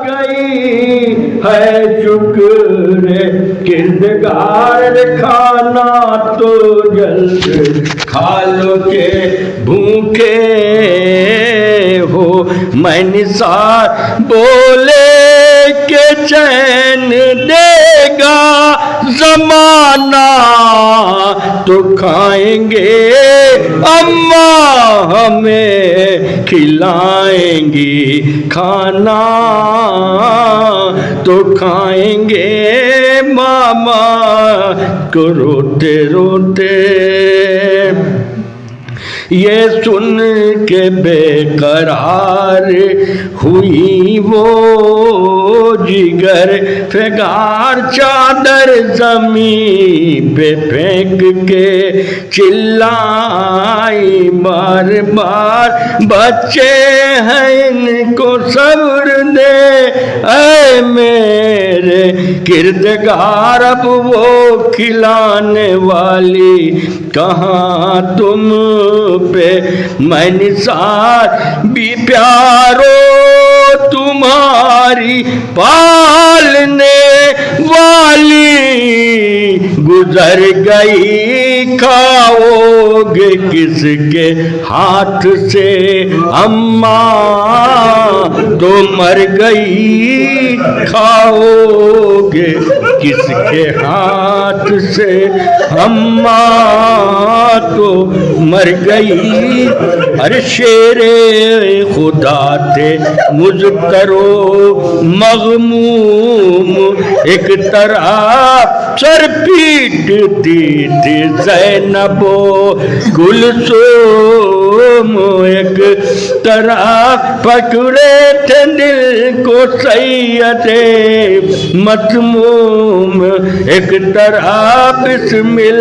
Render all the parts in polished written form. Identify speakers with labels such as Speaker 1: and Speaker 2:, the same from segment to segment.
Speaker 1: گئی ہے شکر کردگار کھانا تو جلد کھا لو کہ بھوکے ہو میں نثار بولے کہ چین دے گا زمانہ تو کھائیں گے اماں ہمیں کھلائیں گی کھانا تو کھائیں گے ماما کو روتے روتے یہ سن کے بے قرار ہوئی وہ جگر فگار چادر زمین پہ پھینک کے چلائی بار بار بچے ہیں ان کو صبر دے اے میرے کردگار اب وہ کھلانے والی کہاں تم پہ میں نثار بھی پیارو تمہاری پالنے والی گزر گئی کھاؤ گے کس کے ہاتھ سے اماں تو مر گئی کھاؤ گے کس کے ہاتھ سے اماں تو مر گئی ہر شیر خدا تھے مضطر و مغموم ایک طرح سر پیٹتی تھی زینب و کلثوم ایک طرح پکڑے تھے دل کو سید مسموم ایک طرح بسمل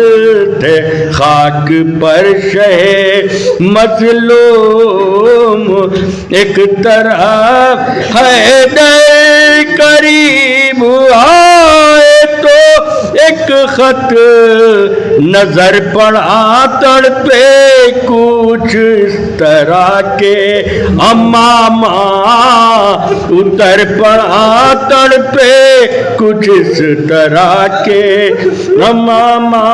Speaker 1: تھے خاک پر شہ مظلوم ایک طرح حیدر قریب آئے تو ایک خط نظر پڑا تڑپے کچھ اس طرح کے اماما اتر پڑا تڑپے کچھ اس طرح کے اماما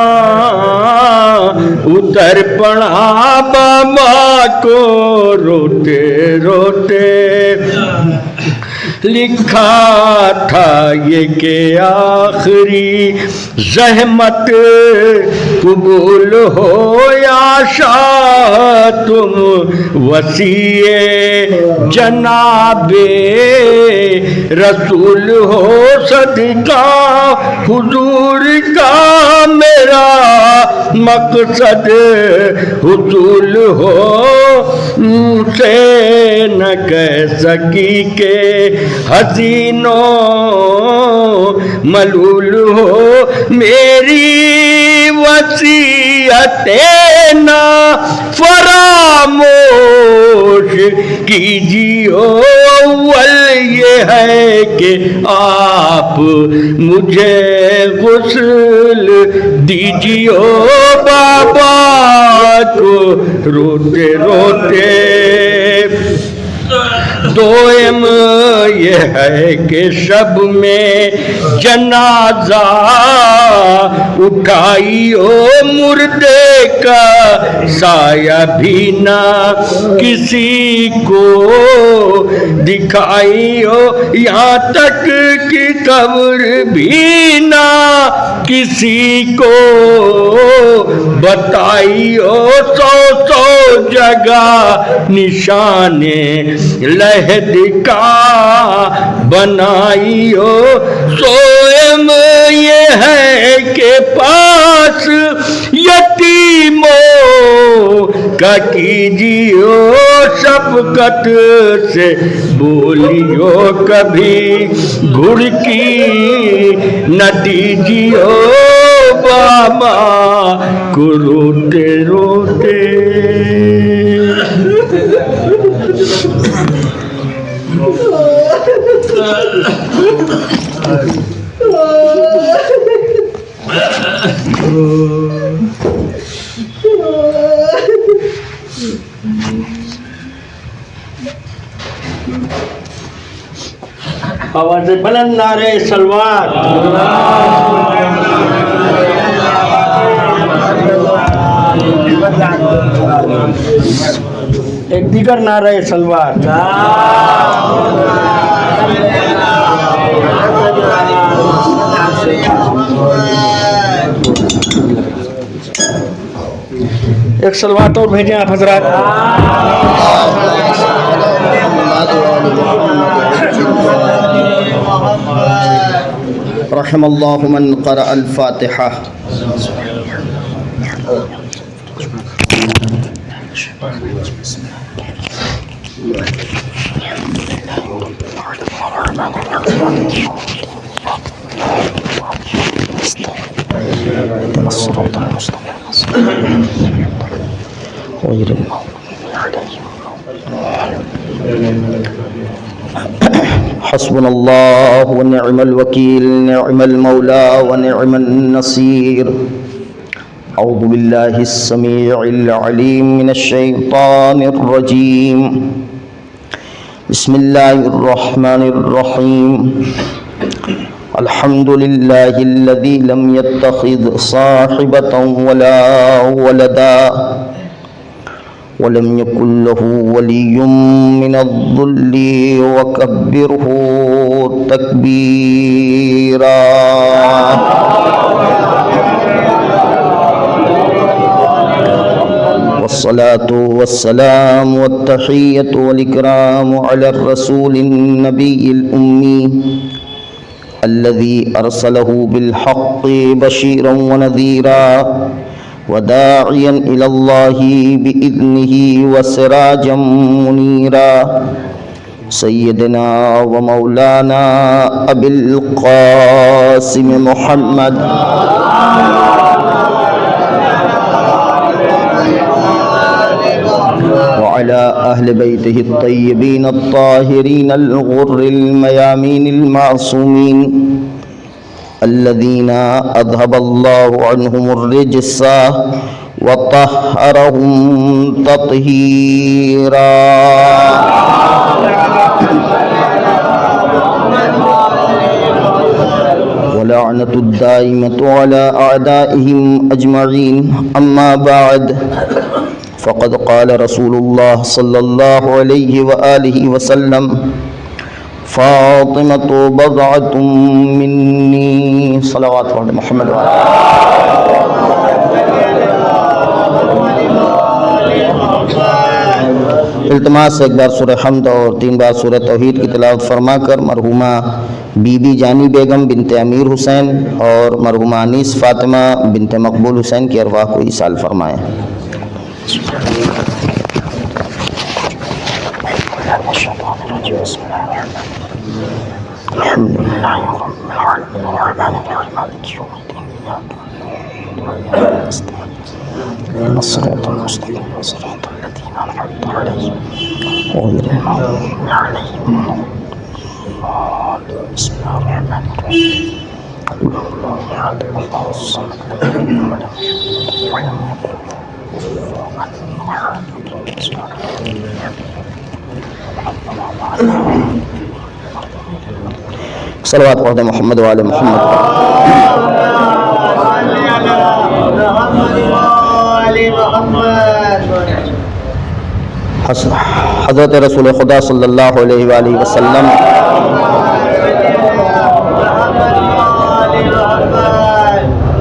Speaker 1: اتر پڑا بابا کو روتے روتے لکھا تھا یہ کہ آخری زحمت قبول ہو یا شاہ تم وسیع جناب رسول ہو صدقہ حضور کا میرا مقصد حصول ہو سے نہ کہہ سکی کہ حسینوں ملول ہو میری وصیتیں نہ فراموش کیجیو اول یہ ہے کہ آپ مجھے غسل دیجیو بابا کو روتے روتے دوئم یہ ہے کہ شب میں جنازہ اٹھائیو مردے کا سایہ بھی نہ کسی کو دکھائیو یہاں تک کہ قبر بھی نہ کسی کو بتائیو سو سو جگہ نشانے لہد کا بنائیو سوئم یہ ہے کہ پاس یتیموں کا کیجیو شفقت سے بولیو کبھی گھڑکی نہ دیجیو بابا کو روتے روتے آواز بلند نعرہ سلوات. ایک دیگر نعرہ سلوات. ایک سلوات اور بھیجیں آپ حضرات.
Speaker 2: رحم اللہ من قرأ الفاتحہ. حسبنا اللہ ونعم الوکیل نعم المولا ونعم النصیر. اعوذ باللہ السمیع العلیم من الشیطان الرجیم. بسم اللہ الرحمن الرحیم. الحمد للہ الذی لم يتخذ صاحبة ولا ولدا ولم يكن له ولي من الذل وكبره تكبيرا. والصلاة والسلام والتحية والإكرام على الرسول النبي الأمي الذي أرسله بالحق بشيرا ونذيرا وداعيا إلى الله بإذنه وسراجا منيرا. سيدنا ومولانا أبي القاسم محمد وعلى أهل بيته الطيبين الطاهرين الغر الميامين المعصومين الذين أذهب الله عنهم الرجس وطهرهم تطهيرا. ولعنة الدائمة على أعدائهم أجمعين. أما بعد فقد قال رسول الله صلى الله عليه وآله وسلم فاطمة بضعة مني. صلوات محمد. التماس ایک بار سورہ حمد اور 3 بار سورہ توحید کی تلاوت فرما کر مرحومہ بی بی جانی بیگم بنت امیر حسین اور مرحومہ انیس فاطمہ بنت مقبول حسین کی ارواح کو ایصال فرمائیں. الحمد لله رب العالمين الرحمن الرحيم مالك يوم الدين اهدنا الصراط المستقيم صراط الذين أنعمت عليهم غير المغضوب عليهم ولا الضالين. بسم الله الرحمن الرحيم. قل هو الله أحد الله الصمد لم يلد ولم يولد ولم يكن له كفوا أحد. صلوات پڑھتے محمد وعلی محمد. حضرت رسول خدا صلی اللہ علیہ وآلہ وسلم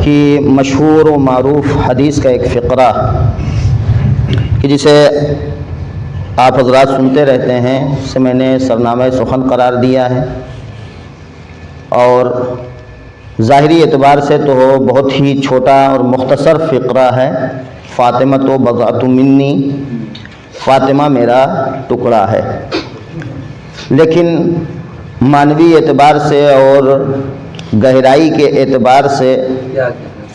Speaker 2: کی مشہور و معروف حدیث کا ایک فقرہ کہ جسے آپ حضرات سنتے رہتے ہیں، اسے میں نے سرنامہ سخن قرار دیا ہے، اور ظاہری اعتبار سے تو بہت ہی چھوٹا اور مختصر فقرہ ہے. فاطمہ تو بضعۃ منی، فاطمہ میرا ٹکڑا ہے. لیکن معنوی اعتبار سے اور گہرائی کے اعتبار سے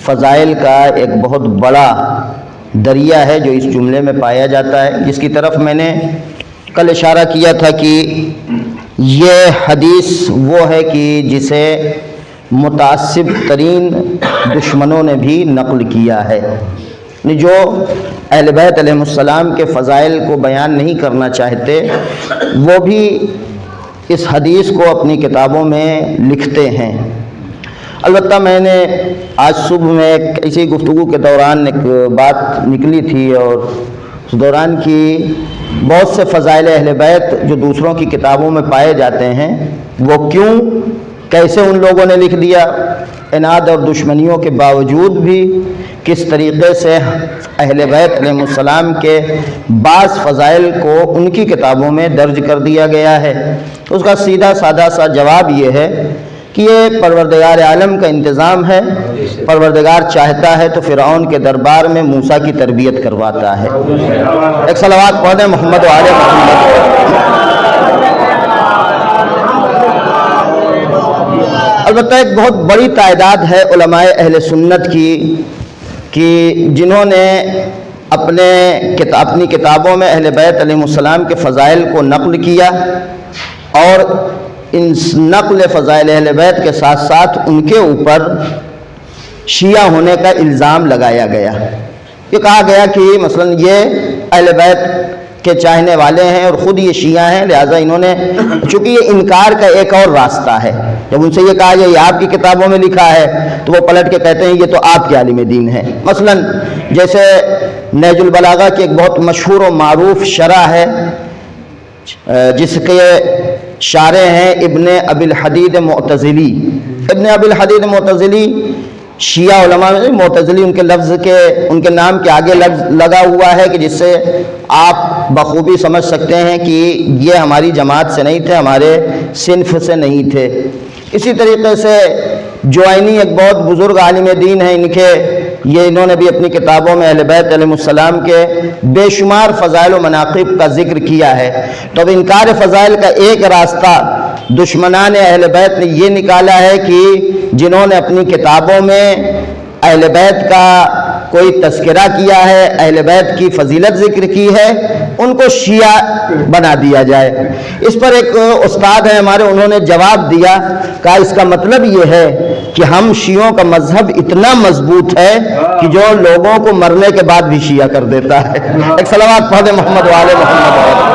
Speaker 2: فضائل کا ایک بہت بڑا دریا ہے جو اس جملے میں پایا جاتا ہے، جس کی طرف میں نے کل اشارہ کیا تھا کہ یہ حدیث وہ ہے کہ جسے متعصب ترین دشمنوں نے بھی نقل کیا ہے. جو اہل بیت علیہ السلام کے فضائل کو بیان نہیں کرنا چاہتے وہ بھی اس حدیث کو اپنی کتابوں میں لکھتے ہیں۔ البتہ میں نے آج صبح میں اسی گفتگو کے دوران ایک بات نکلی تھی، اور اس دوران کی بہت سے فضائل اہل بیت جو دوسروں کی کتابوں میں پائے جاتے ہیں، وہ کیوں کیسے ان لوگوں نے لکھ دیا، عناد اور دشمنیوں کے باوجود بھی کس طریقے سے اہل بیت علیہ السلام کے بعض فضائل کو ان کی کتابوں میں درج کر دیا گیا ہے۔ اس کا سیدھا سادہ سا جواب یہ ہے کہ یہ پروردگار عالم کا انتظام ہے۔ پروردگار چاہتا ہے تو فرعون کے دربار میں موسیٰ کی تربیت کرواتا ہے۔ ایک صلوات پڑھ دیں محمد و آل محمد۔ البتہ ایک بہت بڑی تعداد ہے علماء اہل سنت کی کہ جنہوں نے اپنی کتابوں میں اہل بیت علیہ السلام کے فضائل کو نقل کیا، اور ان نقل فضائل اہل بیت کے ساتھ ساتھ ان کے اوپر شیعہ ہونے کا الزام لگایا گیا۔ یہ کہا گیا کہ مثلا یہ اہل بیت کے چاہنے والے ہیں اور خود یہ شیعہ ہیں، لہٰذا انہوں نے، چونکہ یہ انکار کا ایک اور راستہ ہے، جب ان سے یہ کہا یہ آپ کی کتابوں میں لکھا ہے تو وہ پلٹ کے کہتے ہیں یہ تو آپ کے عالم دین ہیں۔ مثلا جیسے نہج البلاغہ کی ایک بہت مشہور و معروف شرح ہے جس کے شارح ہیں ابن ابی الحدید معتزلی۔ ابن ابی الحدید معتزلی شیعہ علماء میں معتزلی ان کے نام کے آگے لگا ہوا ہے کہ جس سے آپ بخوبی سمجھ سکتے ہیں کہ یہ ہماری جماعت سے نہیں تھے، ہمارے صنف سے نہیں تھے۔ اسی طریقے سے جوائنی ایک بہت بزرگ عالم دین ہیں، انہوں نے بھی اپنی کتابوں میں اہل بیت علیہ السلام کے بے شمار فضائل و مناقب کا ذکر کیا ہے۔ تو اب انکار فضائل کا ایک راستہ دشمنان اہل بیت نے یہ نکالا ہے کہ جنہوں نے اپنی کتابوں میں اہل بیت کا کوئی تذکرہ کیا ہے، اہل بیت کی فضیلت ذکر کی ہے، ان کو شیعہ بنا دیا جائے۔ اس پر ایک استاد ہیں ہمارے، انہوں نے جواب دیا، کہا اس کا مطلب یہ ہے کہ ہم شیعوں کا مذہب اتنا مضبوط ہے کہ جو لوگوں کو مرنے کے بعد بھی شیعہ کر دیتا ہے۔ ایک صلوات پڑھ دیں محمد و آل محمد۔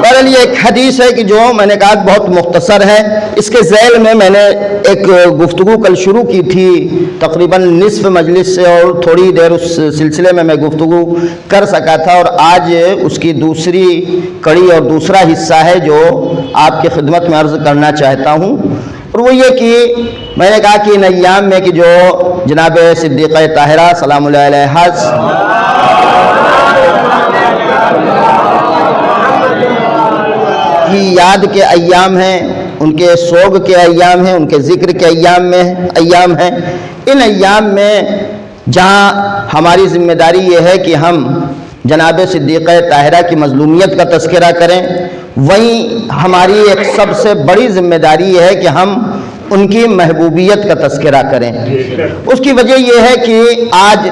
Speaker 2: بہرحال یہ ایک حدیث ہے کہ جو میں نے کہا بہت مختصر ہے۔ اس کے ذیل میں نے ایک گفتگو کل شروع کی تھی تقریباً نصف مجلس سے، اور تھوڑی دیر اس سلسلے میں گفتگو کر سکا تھا، اور آج اس کی دوسری کڑی اور دوسرا حصہ ہے جو آپ کی خدمت میں عرض کرنا چاہتا ہوں، اور وہ یہ کہ میں نے کہا کہ ان ایام میں کہ جو جناب صدیقہ طاہرہ سلام اللہ علیہا کی یاد کے ایام ہیں، ان کے سوگ کے ایام ہیں، ان کے ذکر کے ایام ہیں۔ ان ایام میں جہاں ہماری ذمہ داری یہ ہے کہ ہم جناب صدیقہ طاہرہ کی مظلومیت کا تذکرہ کریں، وہیں ہماری ایک سب سے بڑی ذمہ داری یہ ہے کہ ہم ان کی محبوبیت کا تذکرہ کریں۔ اس کی وجہ یہ ہے کہ آج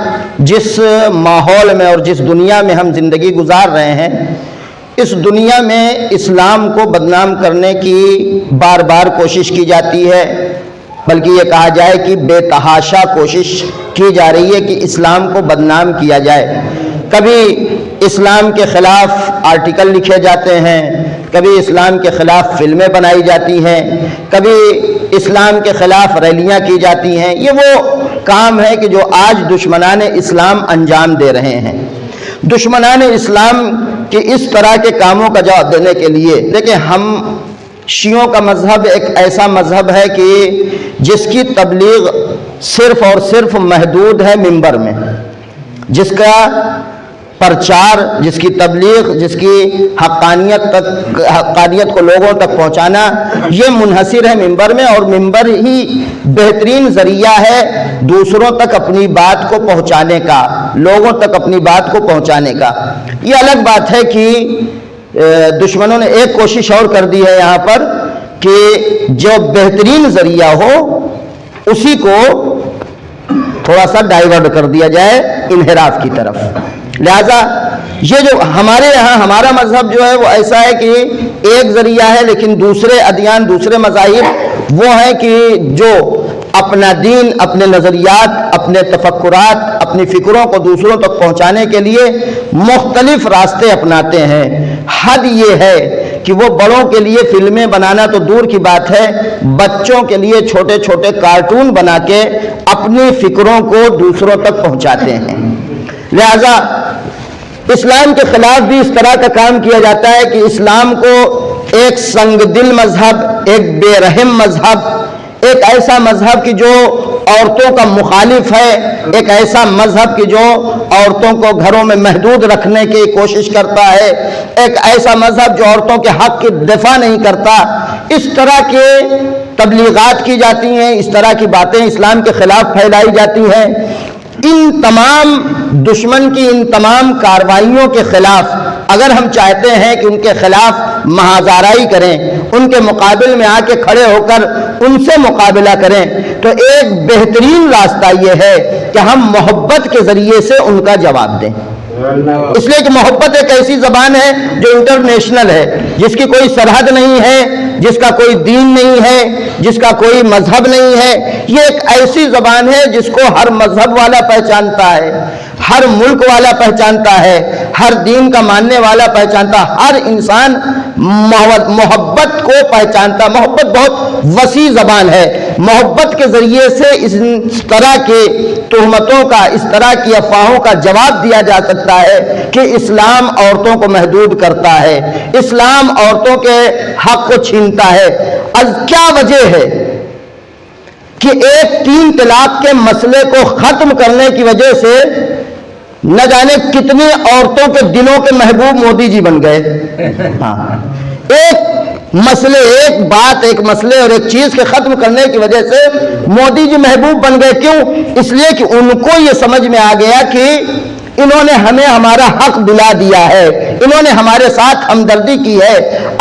Speaker 2: جس ماحول میں اور جس دنیا میں ہم زندگی گزار رہے ہیں، اس دنیا میں اسلام کو بدنام کرنے کی بار بار کوشش کی جاتی ہے، بلکہ یہ کہا جائے کہ بے تحاشا کوشش کی جا رہی ہے کہ اسلام کو بدنام کیا جائے۔ کبھی اسلام کے خلاف آرٹیکل لکھے جاتے ہیں، کبھی اسلام کے خلاف فلمیں بنائی جاتی ہیں، کبھی اسلام کے خلاف ریلیاں کی جاتی ہیں۔ یہ وہ کام ہے کہ جو آج دشمنان اسلام انجام دے رہے ہیں۔ دشمنان اسلام کے اس طرح کے کاموں کا جواب دینے کے لیے دیکھیں، ہم شیعوں کا مذہب ایک ایسا مذہب ہے کہ جس کی تبلیغ صرف اور صرف محدود ہے منبر میں، جس کا پرچار، جس کی تبلیغ، جس کی حقانیت کو لوگوں تک پہنچانا، یہ منحصر ہے منبر میں، اور منبر ہی بہترین ذریعہ ہے دوسروں تک اپنی بات کو پہنچانے کا، لوگوں تک اپنی بات کو پہنچانے کا۔ یہ الگ بات ہے کہ دشمنوں نے ایک کوشش اور کر دی ہے یہاں پر کہ جو بہترین ذریعہ ہو اسی کو تھوڑا سا ڈائیورٹ کر دیا جائے انحراف کی طرف۔ لہذا یہ جو ہمارے یہاں ہمارا مذہب جو ہے وہ ایسا ہے کہ ایک ذریعہ ہے، لیکن دوسرے ادیان، دوسرے مذاہب وہ ہیں کہ جو اپنا دین، اپنے نظریات، اپنے تفکرات، اپنی فکروں کو دوسروں تک پہنچانے کے لیے مختلف راستے اپناتے ہیں۔ حد یہ ہے کہ وہ بڑوں کے لیے فلمیں بنانا تو دور کی بات ہے، بچوں کے لیے چھوٹے چھوٹے کارٹون بنا کے اپنی فکروں کو دوسروں تک پہنچاتے ہیں۔ لہذا اسلام کے خلاف بھی اس طرح کا کام کیا جاتا ہے کہ اسلام کو ایک سنگ دل مذہب، ایک بے رحم مذہب، ایک ایسا مذہب کہ جو عورتوں کا مخالف ہے، ایک ایسا مذہب کہ جو عورتوں کو گھروں میں محدود رکھنے کی کوشش کرتا ہے، ایک ایسا مذہب جو عورتوں کے حق کی دفاع نہیں کرتا، اس طرح کے تبلیغات کی جاتی ہیں، اس طرح کی باتیں اسلام کے خلاف پھیلائی جاتی ہیں۔ ان تمام دشمن کی ان تمام کارروائیوں کے خلاف اگر ہم چاہتے ہیں کہ ان کے خلاف محاذاری کریں، ان کے مقابل میں آ کے کھڑے ہو کر ان سے مقابلہ کریں، تو ایک بہترین راستہ یہ ہے کہ ہم محبت کے ذریعے سے ان کا جواب دیں۔ اس لیے کہ محبت ایک ایسی زبان ہے جو انٹرنیشنل ہے، جس کی کوئی سرحد نہیں ہے، جس کا کوئی دین نہیں ہے، جس کا کوئی مذہب نہیں ہے۔ یہ ایک ایسی زبان ہے جس کو ہر مذہب والا پہچانتا ہے، ہر ملک والا پہچانتا ہے، ہر دین کا ماننے والا پہچانتا، ہر انسان محبت کو پہچانتا۔ محبت بہت وسیع زبان ہے۔ محبت کے ذریعے سے اس طرح کے تہمتوں کا، اس طرح کی افواہوں کا جواب دیا جا سکتا ہے کہ اسلام عورتوں کو محدود کرتا ہے، اسلام عورتوں کے حق کو چھینتا ہے۔ کیا وجہ ہے کہ ایک 3 طلاق کے مسئلے کو ختم کرنے کی وجہ سے نہ جانے کتنی عورتوں کے دلوں کے محبوب مودی جی بن گئے؟ ہاں، ایک مسئلے، ایک بات، ایک مسئلے اور ایک چیز کے ختم کرنے کی وجہ سے مودی جی محبوب بن گئے۔ کیوں؟ اس لیے کہ ان کو یہ سمجھ میں آ گیا کہ انہوں نے ہمیں ہمارا حق دلا دیا ہے، انہوں نے ہمارے ساتھ ہمدردی کی ہے۔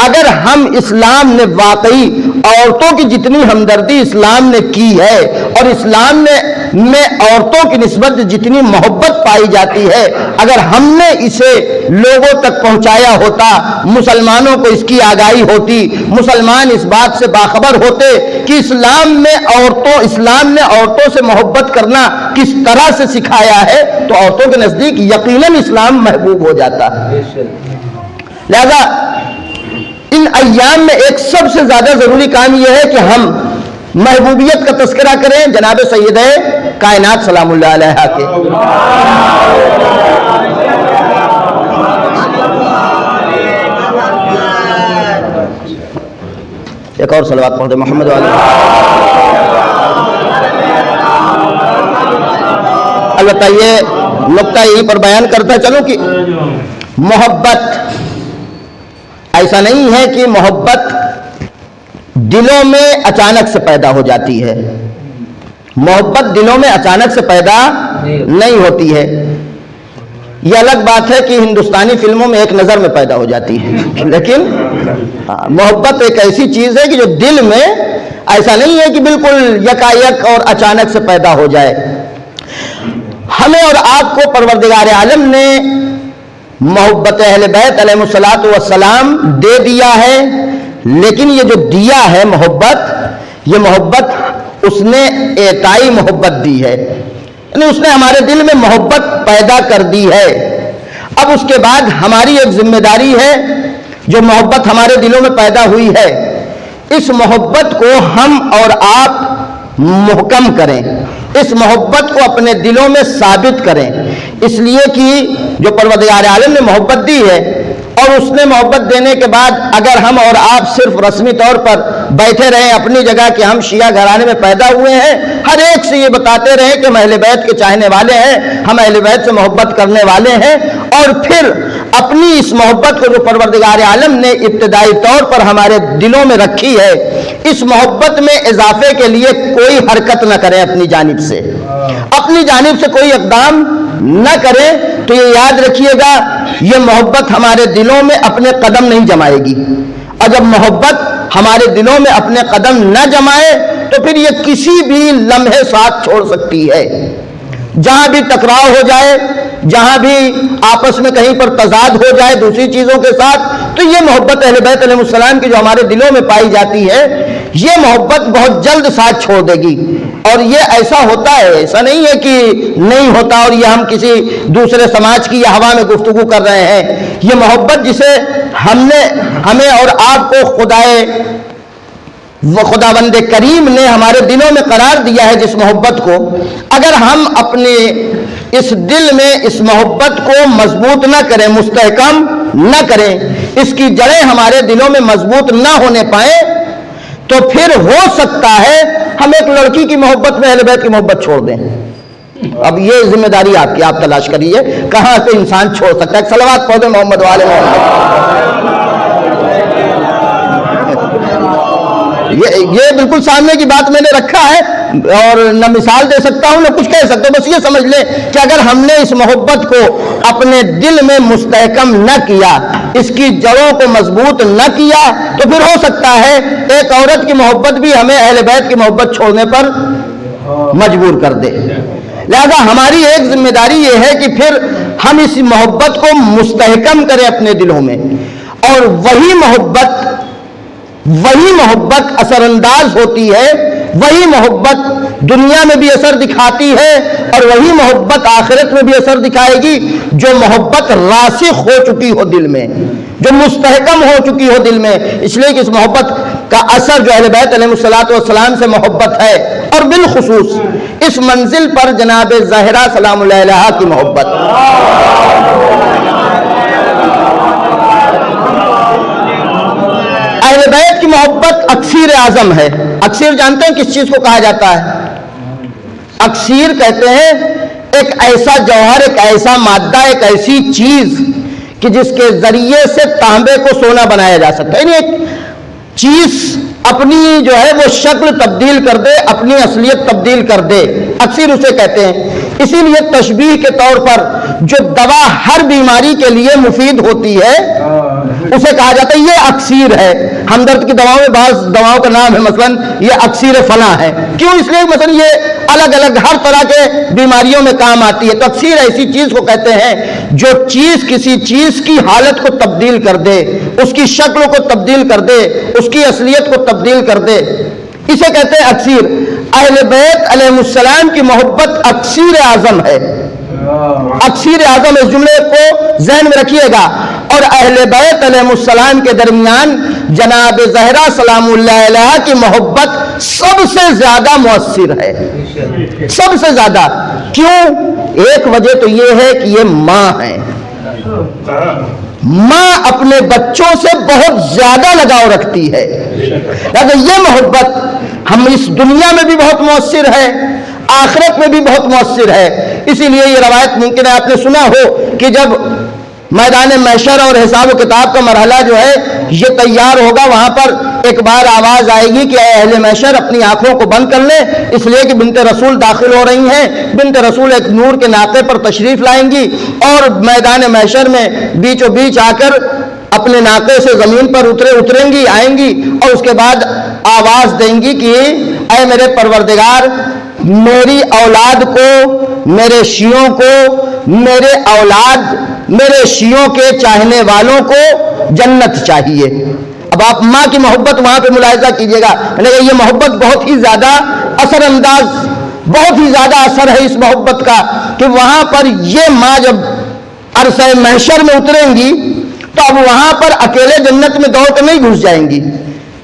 Speaker 2: اگر ہم اسلام نے واقعی عورتوں کی جتنی ہمدردی اسلام نے کی ہے اور اسلام میں عورتوں کی نسبت جتنی محبت پائی جاتی ہے، اگر ہم نے اسے لوگوں تک پہنچایا ہوتا، مسلمانوں کو اس کی آگاہی ہوتی، مسلمان اس بات سے باخبر ہوتے کہ اسلام نے عورتوں سے محبت کرنا کس طرح سے سکھایا ہے، تو عورتوں کے نزدیک یقیناً اسلام محبوب ہو جاتا۔ لہذا ان ایام میں ایک سب سے زیادہ ضروری کام یہ ہے کہ ہم محبوبیت کا تذکرہ کریں جناب سید کائنات سلام اللہ علیہ کے۔ ایک اور صلوات پڑھ دیں محمد علیہ۔ البتہ یہ نقطہ یہیں پر بیان کرتا چلوں کہ محبت ایسا نہیں ہے کہ محبت دلوں میں اچانک سے پیدا ہو جاتی ہے۔ محبت دلوں میں اچانک سے پیدا نہیں ہوتی ہے۔ یہ الگ بات ہے کہ ہندوستانی فلموں میں ایک نظر میں پیدا ہو جاتی ہے، لیکن محبت ایک ایسی چیز ہے کہ جو دل میں، ایسا نہیں ہے کہ بالکل یکایک اور اچانک سے پیدا ہو جائے۔ ہمیں اور آپ کو پروردگار عالم نے محبت اہل بیت علیہ الصلوۃ والسلام دے دیا ہے، لیکن یہ جو دیا ہے محبت، یہ محبت اس نے اعطائی محبت دی ہے، یعنی اس نے ہمارے دل میں محبت پیدا کر دی ہے۔ اب اس کے بعد ہماری ایک ذمہ داری ہے، جو محبت ہمارے دلوں میں پیدا ہوئی ہے، اس محبت کو ہم اور آپ محکم کریں، اس محبت کو اپنے دلوں میں ثابت کریں، اس لیے کہ جو پروردگار عالم نے محبت دی ہے، اور اس نے محبت دینے کے بعد اگر ہم اور آپ صرف رسمی طور پر بیٹھے رہیں اپنی جگہ کہ ہم شیعہ گھرانے میں پیدا ہوئے ہیں، ہر ایک سے یہ بتاتے رہیں کہ ہم اہل بیت کے چاہنے والے ہیں، ہم اہل بیت سے محبت کرنے والے ہیں، اور پھر اپنی اس محبت کو جو پروردگار عالم نے ابتدائی طور پر ہمارے دلوں میں رکھی ہے، اس محبت میں اضافے کے لیے کوئی حرکت نہ کریں، اپنی جانب سے کوئی اقدام نہ کریں، تو یہ یاد رکھیے گا یہ محبت ہمارے دلوں میں اپنے قدم نہیں جمائے گی، اور جب محبت ہمارے دلوں میں اپنے قدم نہ جمائے تو پھر یہ کسی بھی لمحے ساتھ چھوڑ سکتی ہے۔ جہاں بھی ٹکراؤ ہو جائے، جہاں بھی آپس میں کہیں پر تضاد ہو جائے دوسری چیزوں کے ساتھ، تو یہ محبت اہل بیت علیہ السلام کی جو ہمارے دلوں میں پائی جاتی ہے، یہ محبت بہت جلد ساتھ چھوڑ دے گی، اور یہ ایسا ہوتا ہے، ایسا نہیں ہے کہ نہیں ہوتا اور یہ ہم کسی دوسرے سماج کی یا ہوا میں گفتگو کر رہے ہیں. یہ محبت جسے ہمیں اور آپ کو خداوند کریم نے ہمارے دلوں میں قرار دیا ہے، جس محبت کو اگر ہم اپنے اس دل میں اس محبت کو مضبوط نہ کریں، مستحکم نہ کریں، اس کی جڑیں ہمارے دلوں میں مضبوط نہ ہونے پائیں، تو پھر ہو سکتا ہے ہم ایک لڑکی کی محبت میں اہل بیت کی محبت چھوڑ دیں. اب یہ ذمہ داری آپ کی، آپ تلاش کریے کہاں سے انسان چھوڑ سکتا ہے. ایک صلوات پڑھیں محمد والے محمد. یہ بالکل سامنے کی بات میں نے رکھا ہے، اور نہ مثال دے سکتا ہوں نہ کچھ کہہ سکتا ہوں. بس یہ سمجھ لیں کہ اگر ہم نے اس محبت کو اپنے دل میں مستحکم نہ کیا، اس کی جڑوں کو مضبوط نہ کیا، تو پھر ہو سکتا ہے ایک عورت کی محبت بھی ہمیں اہل بیت کی محبت چھوڑنے پر مجبور کر دے. لہذا ہماری ایک ذمہ داری یہ ہے کہ پھر ہم اس محبت کو مستحکم کریں اپنے دلوں میں، اور وہی محبت اثر انداز ہوتی ہے، وہی محبت دنیا میں بھی اثر دکھاتی ہے، اور وہی محبت آخرت میں بھی اثر دکھائے گی جو محبت راسخ ہو چکی ہو دل میں، جو مستحکم ہو چکی ہو دل میں. اس لیے کہ اس محبت کا اثر جو اہل بیت علیہ الصلوۃ والسلام سے محبت ہے، اور بالخصوص اس منزل پر جناب زہرا سلام اللہ علیہا کی محبت. اہل بیت کی محبت اکسیر اعظم ہے. اکسیر جانتے ہیں کس چیز کو کہا جاتا ہے؟ اکسیر کہتے ہیں ایک ایسا جوہر، ایک ایسا مادہ، ایک ایسی چیز کہ جس کے ذریعے سے تانبے کو سونا بنایا جا سکتا ہے. یعنی ایک چیز اپنی جو ہے وہ شکل تبدیل کر دے، اپنی اصلیت تبدیل کر دے، اکسیر اسے کہتے ہیں. اسی لیے تشبیہ کے طور پر جو دوا ہر بیماری کے لیے مفید ہوتی ہے اسے کہا جاتا ہے یہ اکسیر ہے. ہمدرد کی دواؤں میں بعض دواؤں کا نام ہے مثلا یہ اکسیر فلاں ہے. کیوں؟ اس لیے مثلا یہ الگ الگ ہر طرح کے بیماریوں میں کام آتی ہے. تو اکسیر ایسی چیز کو کہتے ہیں جو چیز کسی چیز کی حالت کو تبدیل کر دے، اس کی شکل کو تبدیل کر دے، اس کی اصلیت کو تبدیل کر دے، اسے کہتے ہیں اکسیر. اہل بیت علیہ السلام کی محبت اکسیر اعظم ہے. اکسیر اعظم، اس جملے کو ذہن میں رکھیے گا. اور اہل بیت علیہ السلام کے درمیان جناب زہرا سلام اللہ علیہا کی محبت سب سے زیادہ مؤثر ہے، سب سے زیادہ. کیوں؟ ایک وجہ تو یہ ہے کہ یہ ماں ہے. ماں اپنے بچوں سے بہت زیادہ لگاؤ رکھتی ہے. لیکن یہ محبت ہم اس دنیا میں بھی بہت مؤثر ہے، آخرت میں بھی بہت مؤثر ہے. اسی لیے یہ روایت ممکن ہے آپ نے سنا ہو کہ جب میدان محشر اور حساب و کتاب کا مرحلہ جو ہے یہ تیار ہوگا، وہاں پر ایک بار آواز آئے گی کہ اے اہل محشر اپنی آنکھوں کو بند کر لیں، اس لیے کہ بنت رسول داخل ہو رہی ہیں. بنت رسول ایک نور کے ناقے پر تشریف لائیں گی اور میدان محشر میں بیچوں بیچ آ کر اپنے ناقے سے زمین پر اتریں گی، آئیں گی، اور اس کے بعد آواز دیں گی کہ اے میرے پروردگار، میری اولاد کو، میرے شیعوں کو، میرے شیعوں کے چاہنے والوں کو جنت چاہیے. اب آپ ماں کی محبت وہاں پہ ملاحظہ کیجئے گا. یہ محبت بہت ہی زیادہ اثر انداز، بہت ہی زیادہ اثر ہے اس محبت کا کہ وہاں پر یہ ماں جب عرصہ محشر میں اتریں گی تو اب وہاں پر اکیلے جنت میں دوڑ کر نہیں گھس جائیں گی،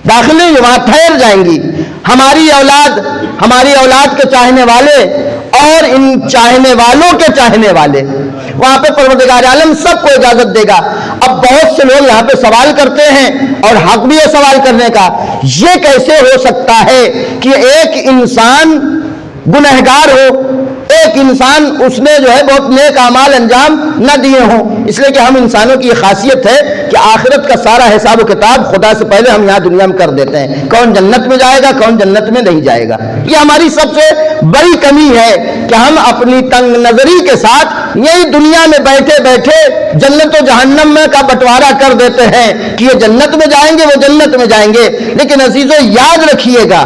Speaker 2: داخل نہیں، وہاں ٹھہر جائیں گی. ہماری اولاد کے چاہنے والے اور ان چاہنے والوں کے چاہنے والے، وہاں پہ پروردگار عالم سب کو اجازت دے گا. اب بہت سے لوگ یہاں پہ سوال کرتے ہیں اور حق بھی ہے سوال کرنے کا، یہ کیسے ہو سکتا ہے کہ ایک انسان گنہگار ہو، ایک انسان اس نے جو ہے بہت نیک اعمال انجام نہ دیے ہوں. اس لیے کہ ہم انسانوں کی یہ خاصیت ہے کہ آخرت کا سارا حساب و کتاب خدا سے پہلے ہم یہاں دنیا میں کر دیتے ہیں. کون جنت میں جائے گا، کون جنت میں نہیں جائے گا. یہ ہماری سب سے بڑی کمی ہے کہ ہم اپنی تنگ نظری کے ساتھ یہی دنیا میں بیٹھے بیٹھے جنت و جہنم میں کا بٹوارا کر دیتے ہیں کہ یہ جنت میں جائیں گے، وہ جنت میں جائیں گے. لیکن عزیزو یاد رکھیے گا،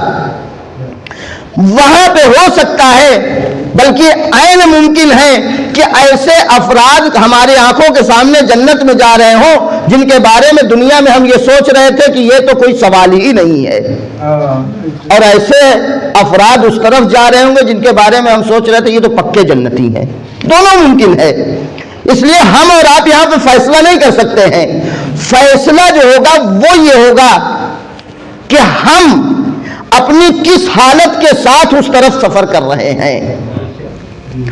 Speaker 2: وہاں پہ ہو سکتا ہے بلکہ عین ممکن ہے کہ ایسے افراد ہماری آنکھوں کے سامنے جنت میں جا رہے ہوں جن کے بارے میں دنیا میں ہم یہ سوچ رہے تھے کہ یہ تو کوئی سوال ہی نہیں ہے، اور ایسے افراد اس طرف جا رہے ہوں گے جن کے بارے میں ہم سوچ رہے تھے یہ تو پکے جنتی ہیں۔ دونوں ممکن ہے، اس لیے ہم اور آپ یہاں پہ فیصلہ نہیں کر سکتے ہیں۔ فیصلہ جو ہوگا وہ یہ ہوگا کہ ہم اپنی کس حالت کے ساتھ اس طرف سفر کر رہے ہیں۔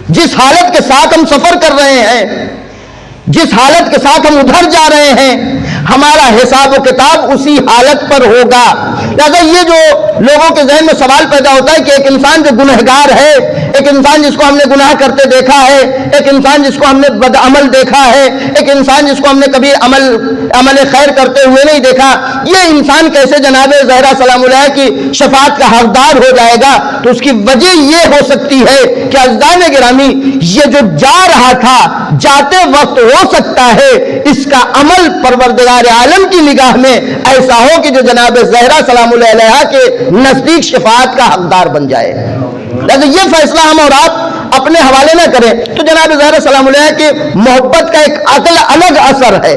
Speaker 2: جس حالت کے ساتھ ہم سفر کر رہے ہیں، جس حالت کے ساتھ ہم ادھر جا رہے ہیں، ہمارا حساب و کتاب اسی حالت پر ہوگا۔ لہذا یہ جو لوگوں کے ذہن میں سوال پیدا ہوتا ہے کہ ایک انسان جو گنہگار ہے، ایک انسان جس کو ہم نے گناہ کرتے دیکھا ہے، ایک انسان جس کو ہم نے بدعمل دیکھا ہے، ایک انسان جس کو ہم نے کبھی عمل خیر کرتے ہوئے نہیں دیکھا، یہ انسان کیسے جناب زہرا سلام علیہ کی شفاعت کا حقدار ہو جائے گا؟ تو اس کی وجہ یہ ہو سکتی ہے کہ عزیزان گرامی، یہ جو جا رہا تھا، جاتے وقت ہو سکتا ہے اس کا عمل پروردگار عالم کی نگاہ میں ایسا ہو کہ جو جناب زہرا سلام اللہ علیہ کے نزدیک شفاعت کا حقدار بن جائے۔ لیکن یہ فیصلہ ہم اور آپ اپنے حوالے نہ کریں تو جناب زہرا سلام علیہ کی محبت کا ایک الگ اثر ہے،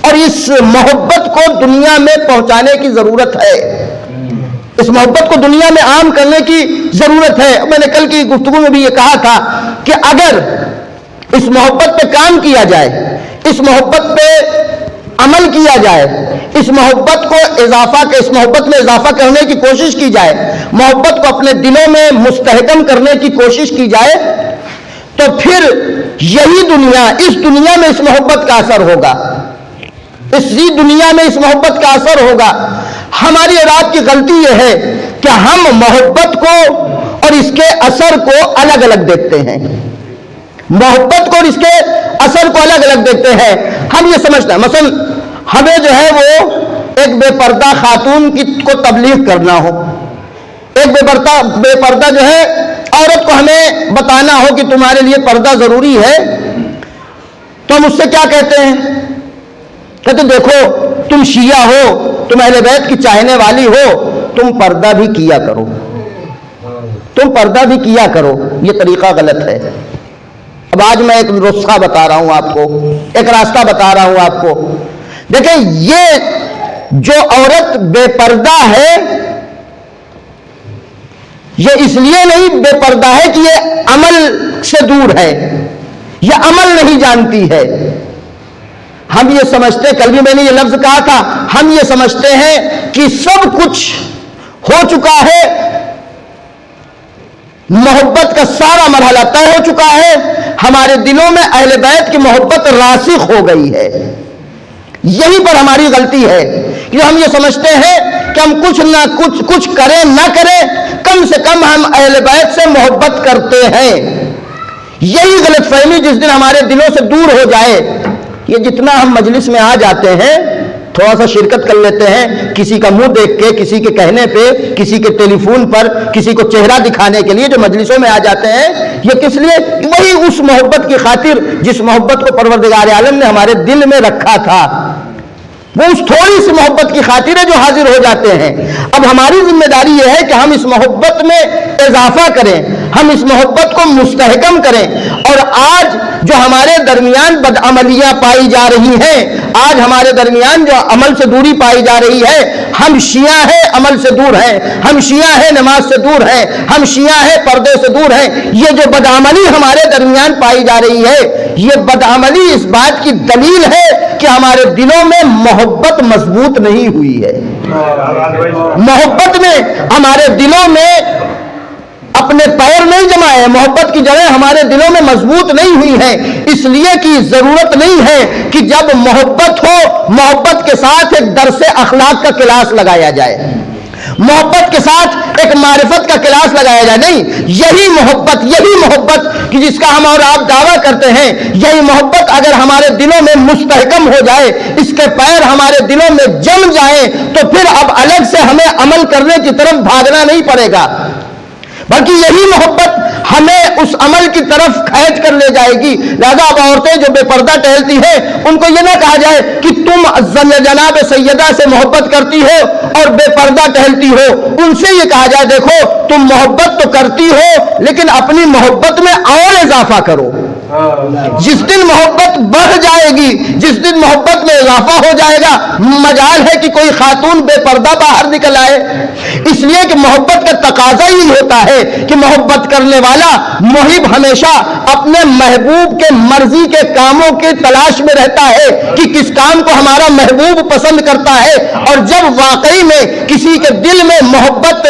Speaker 2: اور اس محبت کو دنیا میں پہنچانے کی ضرورت ہے، اس محبت کو دنیا میں عام کرنے کی ضرورت ہے۔ میں نے کل کی گفتگو میں بھی یہ کہا تھا کہ اگر اس محبت پہ کام کیا جائے، اس محبت پہ عمل کیا جائے، اس محبت میں اضافہ کرنے کی کوشش کی جائے، محبت کو اپنے دلوں میں مستحکم کرنے کی کوشش کی جائے، تو پھر یہی دنیا، اس دنیا میں اس محبت کا اثر ہوگا، اسی دنیا میں اس محبت کا اثر ہوگا۔ ہماری اور آپ کی غلطی یہ ہے کہ ہم محبت کو اور اس کے اثر کو الگ الگ دیکھتے ہیں، محبت کو اور اس کے اثر کو الگ الگ دیکھتے ہیں۔ ہم یہ سمجھتے ہیں مثلا ہمیں جو ہے وہ ایک بے پردہ خاتون کو تبلیغ کرنا ہو، ایک بے پردہ جو ہے عورت کو ہمیں بتانا ہو کہ تمہارے لیے پردہ ضروری ہے، تو ہم اس سے کیا کہتے ہیں؟ کہتے دیکھو تم شیعہ ہو، تم اہل بیت کی چاہنے والی ہو، تم پردہ بھی کیا کرو، تم پردہ بھی کیا کرو۔ یہ طریقہ غلط ہے۔ اب آج میں ایک نسخہ بتا رہا ہوں آپ کو، ایک راستہ بتا رہا ہوں آپ کو۔ دیکھیں یہ جو عورت بے پردہ ہے، یہ اس لیے نہیں بے پردہ ہے کہ یہ عمل سے دور ہے، یہ عمل نہیں جانتی ہے۔ ہم یہ سمجھتے، کل بھی میں نے یہ لفظ کہا تھا، ہم یہ سمجھتے ہیں کہ سب کچھ ہو چکا ہے، محبت کا سارا مرحلہ طے ہو چکا ہے، ہمارے دلوں میں اہل بیت کی محبت راسخ ہو گئی ہے۔ یہیں پر ہماری غلطی ہے کہ ہم یہ سمجھتے ہیں کہ ہم کچھ کریں نہ کریں، کم سے کم ہم اہل بیت سے محبت کرتے ہیں۔ یہی غلط فہمی جس دن ہمارے دلوں سے دور ہو جائے، یہ جتنا ہم مجلس میں آ جاتے ہیں، تھوڑا سا شرکت کر لیتے ہیں، کسی کا منہ دیکھ کے، کسی کے کہنے پہ، کسی کے ٹیلی فون پر، کسی کو چہرہ دکھانے کے لیے جو مجلسوں میں آ جاتے ہیں، یہ کس لیے؟ وہی اس محبت کی خاطر جس محبت کو پروردگار عالم نے ہمارے دل میں رکھا تھا، وہ اس تھوڑی سی محبت کی خاطر ہے جو حاضر ہو جاتے ہیں۔ اب ہماری ذمہ داری یہ ہے کہ ہم اس محبت میں اضافہ کریں، ہم اس محبت کو مستحکم کریں، اور آج جو ہمارے درمیان بدعملیاں پائی جا رہی ہیں، آج ہمارے درمیان جو عمل سے دوری پائی جا رہی ہے، ہم شیعہ ہیں عمل سے دور ہیں، ہم شیعہ ہیں نماز سے دور ہیں، ہم شیعہ ہیں پردے سے دور ہیں، یہ جو بدعملی ہمارے درمیان پائی جا رہی ہے، یہ بدعملی اس بات کی دلیل ہے کہ ہمارے دلوں میں محبت مضبوط نہیں ہوئی ہے۔ محبت میں ہمارے دلوں میں اپنے پیر نہیں جمائے، محبت کی جڑیں ہمارے دلوں میں مضبوط نہیں ہوئی ہیں، اس لیے کہ ضرورت نہیں ہے کہ جب محبت ہو، محبت کے ساتھ ایک درس اخلاق کا کلاس لگایا جائے، محبت کے ساتھ ایک معرفت کا کلاس لگایا جائے۔ نہیں، یہی محبت کہ جس کا ہم اور آپ دعویٰ کرتے ہیں، یہی محبت اگر ہمارے دلوں میں مستحکم ہو جائے، اس کے پیر ہمارے دلوں میں جم جائیں، تو پھر اب الگ سے ہمیں عمل کرنے کی طرف بھاگنا نہیں پڑے گا، بلکہ یہی محبت ہمیں اس عمل کی طرف کھینچ کر لے جائے گی. لہذا اب عورتیں جو بے پردہ ٹہلتی ہیں ان کو یہ نہ کہا جائے کہ تم جناب سیدہ سے محبت کرتی ہو اور بے پردہ ٹہلتی ہو. ان سے یہ کہا جائے دیکھو تم محبت تو کرتی ہو لیکن اپنی محبت میں اور اضافہ کرو. جس دن محبت بڑھ جائے گی, جس دن محبت میں اضافہ ہو جائے گا, مجال ہے کہ کوئی خاتون بے پردہ باہر نکل آئے. اس لیے کہ محبت کا تقاضا ہی ہوتا ہے کہ محبت کرنے والا محب ہمیشہ اپنے محبوب کے مرضی کے کاموں کی تلاش میں رہتا ہے کہ کس کام کو ہمارا محبوب پسند کرتا ہے. اور جب واقعی میں کسی کے دل میں محبت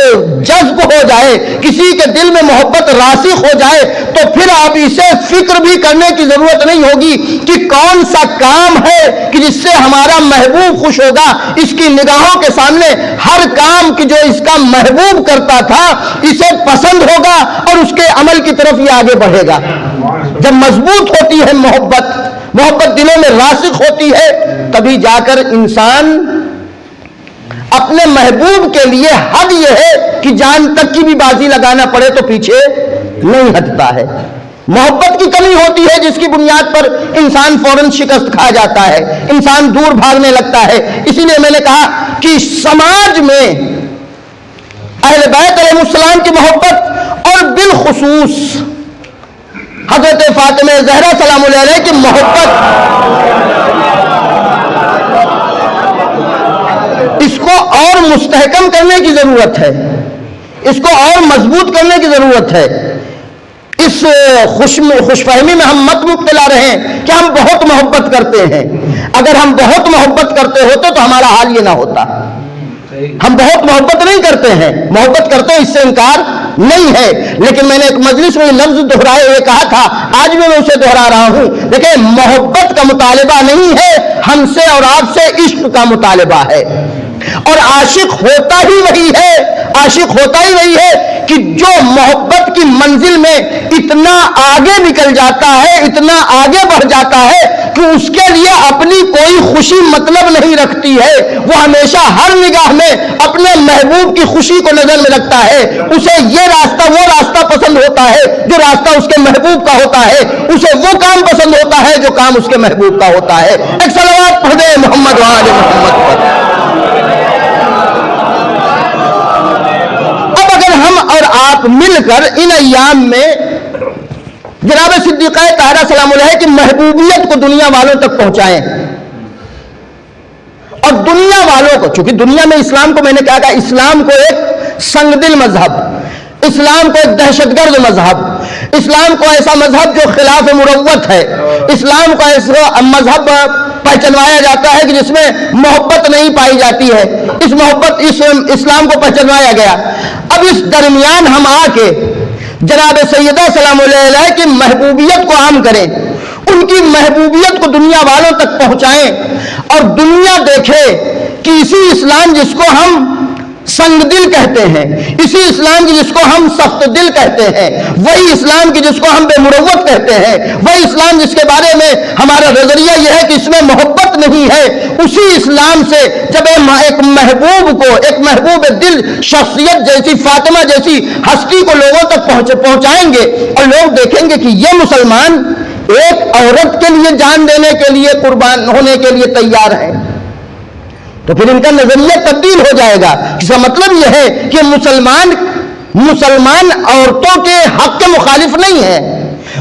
Speaker 2: جذب ہو جائے, کسی کے دل میں محبت راسخ ہو جائے, تو پھر آپ اسے فکر بھی کرنے کی ضرورت نہیں ہوگی کہ کون سا کام ہے کہ جس سے ہمارا محبوب خوش ہوگا. اس کی نگاہوں کے سامنے ہر کام کی جو اس کا محبوب کرتا تھا اسے پسند ہوگا اور اس کے عمل کی طرف یہ آگے بڑھے گا. جب مضبوط ہوتی ہے محبت دلوں میں راسخ ہوتی ہے, تبھی جا کر انسان اپنے محبوب کے لیے حد یہ ہے کہ جان تک کی بھی بازی لگانا پڑے تو پیچھے نہیں ہٹتا ہے. محبت کی کمی ہوتی ہے جس کی بنیاد پر انسان فوراً شکست کھا جاتا ہے, انسان دور بھاگنے لگتا ہے. اسی لیے میں نے کہا کہ سماج میں اہل بیت علیہ السلام کی محبت اور بالخصوص حضرت فاطمہ زہرا سلام اللہ علیہ کی محبت, اس کو اور مستحکم کرنے کی ضرورت ہے, اس کو اور مضبوط کرنے کی ضرورت ہے. اس خوش فہمی میں ہم مت مبتلا رہیں کہ ہم بہت محبت کرتے ہیں. اگر ہم بہت محبت کرتے ہوتے تو ہمارا حال یہ نہ ہوتا. ہم بہت محبت نہیں کرتے ہیں, محبت کرتے ہیں اس سے انکار نہیں ہے, لیکن میں نے ایک مجلس میں لفظ دہرائے ہوئے کہا تھا, آج بھی میں اسے دہرا رہا ہوں. دیکھیں, محبت کا مطالبہ نہیں ہے ہم سے اور آپ سے, عشق کا مطالبہ ہے. اور عاشق ہوتا ہی وہی ہے کہ جو محبت کی منزل میں اتنا آگے نکل جاتا ہے, اتنا آگے بڑھ جاتا ہے کہ اس کے لیے اپنی کوئی خوشی مطلب نہیں رکھتی ہے. وہ ہمیشہ ہر نگاہ میں اپنے محبوب کی خوشی کو نظر میں رکھتا ہے. اسے وہ راستہ پسند ہوتا ہے جو راستہ اس کے محبوب کا ہوتا ہے, اسے وہ کام پسند ہوتا ہے جو کام اس کے محبوب کا ہوتا ہے. ایک صلوات پڑھ دیں محمد و آل محمد پر. ہم اور آپ مل کر ان ایام میں جناب صدیقہ طاہرہ سلام علیہ کی محبوبیت کو دنیا والوں تک پہنچائیں, اور دنیا والوں کو, چونکہ دنیا میں اسلام کو, میں نے کہا اسلام کو ایک سنگ دل مذہب, اسلام کو ایک دہشت گرد مذہب, اسلام کو ایسا مذہب جو خلاف مروت ہے, اسلام کو ایسا مذہب پہچنوایا جاتا ہے کہ جس میں محبت نہیں پائی جاتی ہے. اس اسلام کو پہچنوایا گیا. اب اس درمیان ہم آ کے جناب سیدہ سلام اللہ علیہ کی محبوبیت کو عام کریں, ان کی محبوبیت کو دنیا والوں تک پہنچائیں, اور دنیا دیکھے کہ اسی اسلام جس کو ہم سنگ دل کہتے ہیں, اسی اسلام کی جس کو ہم سخت دل کہتے ہیں, وہی اسلام کی جس کو ہم بے مروت کہتے ہیں, وہی اسلام جس کے بارے میں ہمارا نظریہ یہ ہے کہ اس میں محبت نہیں ہے, اسی اسلام سے جب ایک محبوب کو, ایک محبوب دل شخصیت جیسی فاطمہ جیسی ہستی کو لوگوں تک پہنچائیں گے, اور لوگ دیکھیں گے کہ یہ مسلمان ایک عورت کے لیے جان دینے کے لیے, قربان ہونے کے لیے تیار ہیں, تو پھر ان کا نظریہ تبدیل ہو جائے گا. اس کا مطلب یہ ہے کہ مسلمان عورتوں کے حق کے مخالف نہیں ہے,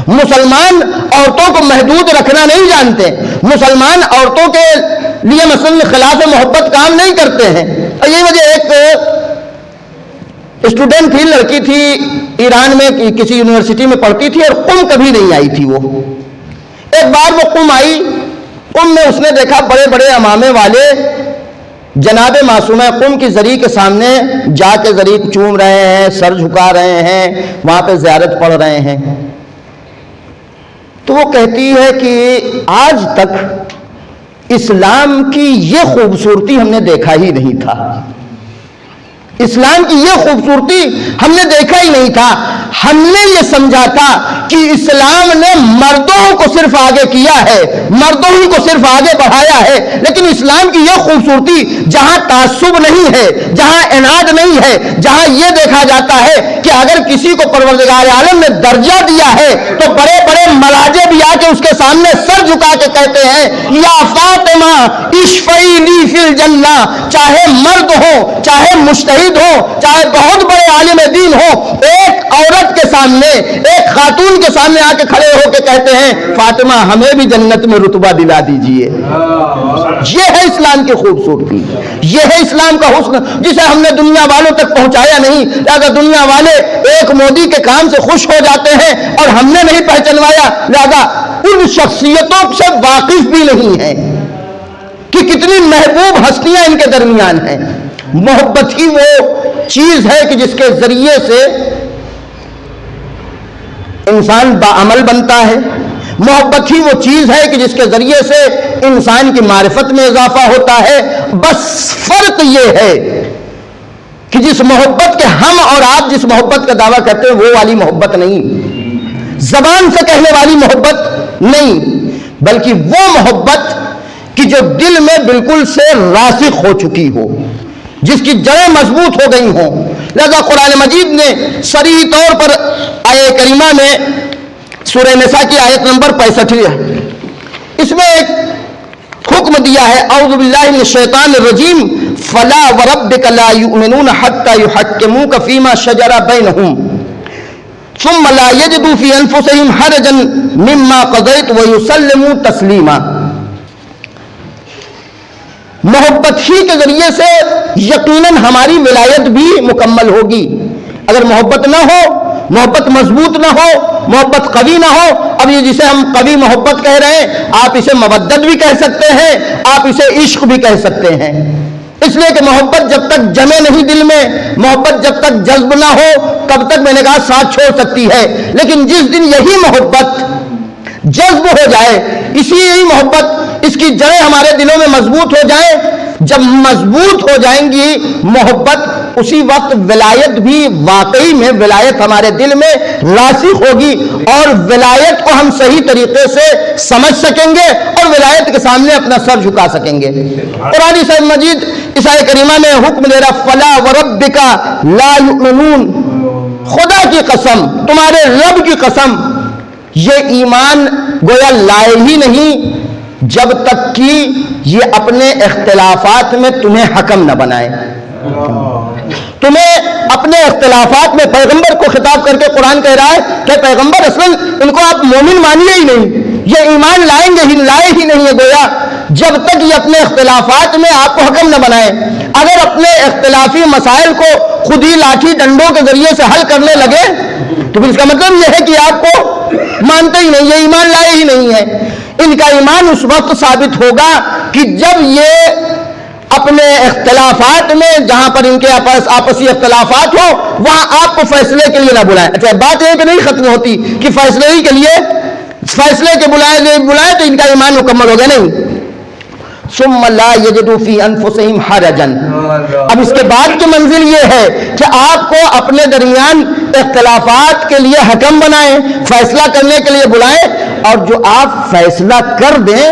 Speaker 2: مسلمان عورتوں کو محدود رکھنا نہیں جانتے, مسلمان عورتوں کے لیے مثلا خلاف محبت کام نہیں کرتے ہیں. اور یہ وجہ, ایک اسٹوڈنٹ تھی, لڑکی تھی, ایران میں کسی یونیورسٹی میں پڑھتی تھی, اور قم کبھی نہیں آئی تھی. وہ ایک بار وہ قم آئی, قم میں اس نے دیکھا بڑے بڑے امامے والے جناب معصومہ قم کی زری کے سامنے جا کے زری چوم رہے ہیں, سر جھکا رہے ہیں, وہاں پہ زیارت پڑھ رہے ہیں. تو وہ کہتی ہے کہ آج تک اسلام کی یہ خوبصورتی ہم نے دیکھا ہی نہیں تھا اسلام کی یہ خوبصورتی ہم نے دیکھا ہی نہیں تھا. ہم نے یہ سمجھا تھا کہ اسلام نے مردوں کو صرف آگے کیا ہے, مردوں ہی کو صرف آگے بڑھایا ہے, لیکن اسلام کی یہ خوبصورتی جہاں تعصب نہیں ہے, جہاں اناد نہیں ہے, جہاں یہ دیکھا جاتا ہے کہ اگر کسی کو پروردگار عالم نے درجہ دیا ہے تو بڑے بڑے ملاجے بھی آ کے اس کے سامنے سر جھکا کے کہتے ہیں یا فاطمہ اشفعی لی فی الجنہ. چاہے مرد ہو, چاہے مجتہد ہو, چاہے بہت بڑے عالم دین ہو, ایک عورت کے سامنے, ایک خاتون کے سامنے آ کے کھڑے ہو کے کہتے ہیں فاطمہ ہمیں بھی جنت میں رتبہ دلا دیجئے. یہ ہے اسلام کی خوبصورتی, یہ ہے اسلام کا حسن جسے ہم نے دنیا والوں تک پہنچایا نہیں. لہذا دنیا والے ایک مودی کے کام سے خوش ہو جاتے ہیں اور ہم نے نہیں پہچنوایا, لہذا ان شخصیتوں سے واقف بھی نہیں ہیں کہ کتنی محبوب ہستیاں ان کے درمیان ہیں. محبت ہی وہ چیز ہے کہ جس کے ذریعے سے انسان باعمل بنتا ہے. محبت ہی وہ چیز ہے کہ جس کے ذریعے سے انسان کی معرفت میں اضافہ ہوتا ہے. بس فرق یہ ہے کہ جس محبت کے ہم اور آپ جس محبت کا دعویٰ کرتے ہیں وہ والی محبت نہیں, زبان سے کہنے والی محبت نہیں, بلکہ وہ محبت کہ جو دل میں بالکل سے راسخ ہو چکی ہو, جس کی جڑیں مضبوط ہو گئی ہوں. لہذا قرآن مجید نے صریح طور پر آیہ کریمہ میں سورہ نساء کی آیت نمبر 65 ہے, اس میں ایک حکم دیا ہے اعوذ باللہ من الشیطان الرجیم فلا وربک لا یؤمنون حتی یحکموک فیما شجر بینہم ثم لا یجدوا فی انفسہم حرجا مما قضیت ویسلموا تسلیما. محبت ہی کے ذریعے سے یقیناً ہماری ولایت بھی مکمل ہوگی. اگر محبت نہ ہو, محبت مضبوط نہ ہو, محبت قوی نہ ہو, اب یہ جسے ہم قوی محبت کہہ رہے ہیں آپ اسے مودت بھی کہہ سکتے ہیں, آپ اسے عشق بھی کہہ سکتے ہیں, اس لیے کہ محبت جب تک جمے نہیں دل میں, محبت جب تک جذب نہ ہو تب تک میں نے کہا ساتھ چھوڑ سکتی ہے. لیکن جس دن یہی محبت جذب ہو جائے, یہی محبت اس کی جڑیں ہمارے دلوں میں مضبوط ہو جائیں, جب مضبوط ہو جائیں گی محبت اسی وقت ولایت بھی واقعی میں ولایت ہمارے دل میں راسخ ہوگی اور ولایت کو ہم صحیح طریقے سے سمجھ سکیں گے اور ولایت کے سامنے اپنا سر جھکا سکیں گے. قرآن صاحب مجید اس آیہ کریمہ میں حکم دے رہا فلا وربک لا یؤمنون, خدا کی قسم, تمہارے رب کی قسم, یہ ایمان گویا لائے ہی نہیں جب تک کہ یہ اپنے اختلافات میں تمہیں حکم نہ بنائے. تمہیں اپنے اختلافات میں پیغمبر کو خطاب کر کے قرآن کہہ رہا ہے کہ پیغمبر اصلاً ان کو آپ مومن مانیے ہی نہیں, یہ ایمان لائے ہی نہیں ہے گویا جب تک یہ اپنے اختلافات میں آپ کو حکم نہ بنائے. اگر اپنے اختلافی مسائل کو خود ہی لاٹھی ڈنڈوں کے ذریعے سے حل کرنے لگے تو پھر اس کا مطلب یہ ہے کہ آپ کو مانتے ہی نہیں, یہ ایمان لائے ہی نہیں ہے. ان کا ایمان اس وقت ثابت ہوگا کہ جب یہ اپنے اختلافات میں جہاں پر ان کے آپسی اختلافات ہو وہاں آپ کو فیصلے کے لیے نہ بلائیں. اچھا بات یہ کہ نہیں ختم ہوتی کہ فیصلے ہی کے لیے فیصلے کے بلائے تو ان کا ایمان مکمل ہو گیا نہیں. ثم لا یجدوا فی انفسہم حرجا, اب اس کے بعد کی منزل یہ ہے کہ آپ کو اپنے درمیان اختلافات کے لیے حکم بنائیں, فیصلہ کرنے کے لیے بلائیں, اور جو آپ فیصلہ کر دیں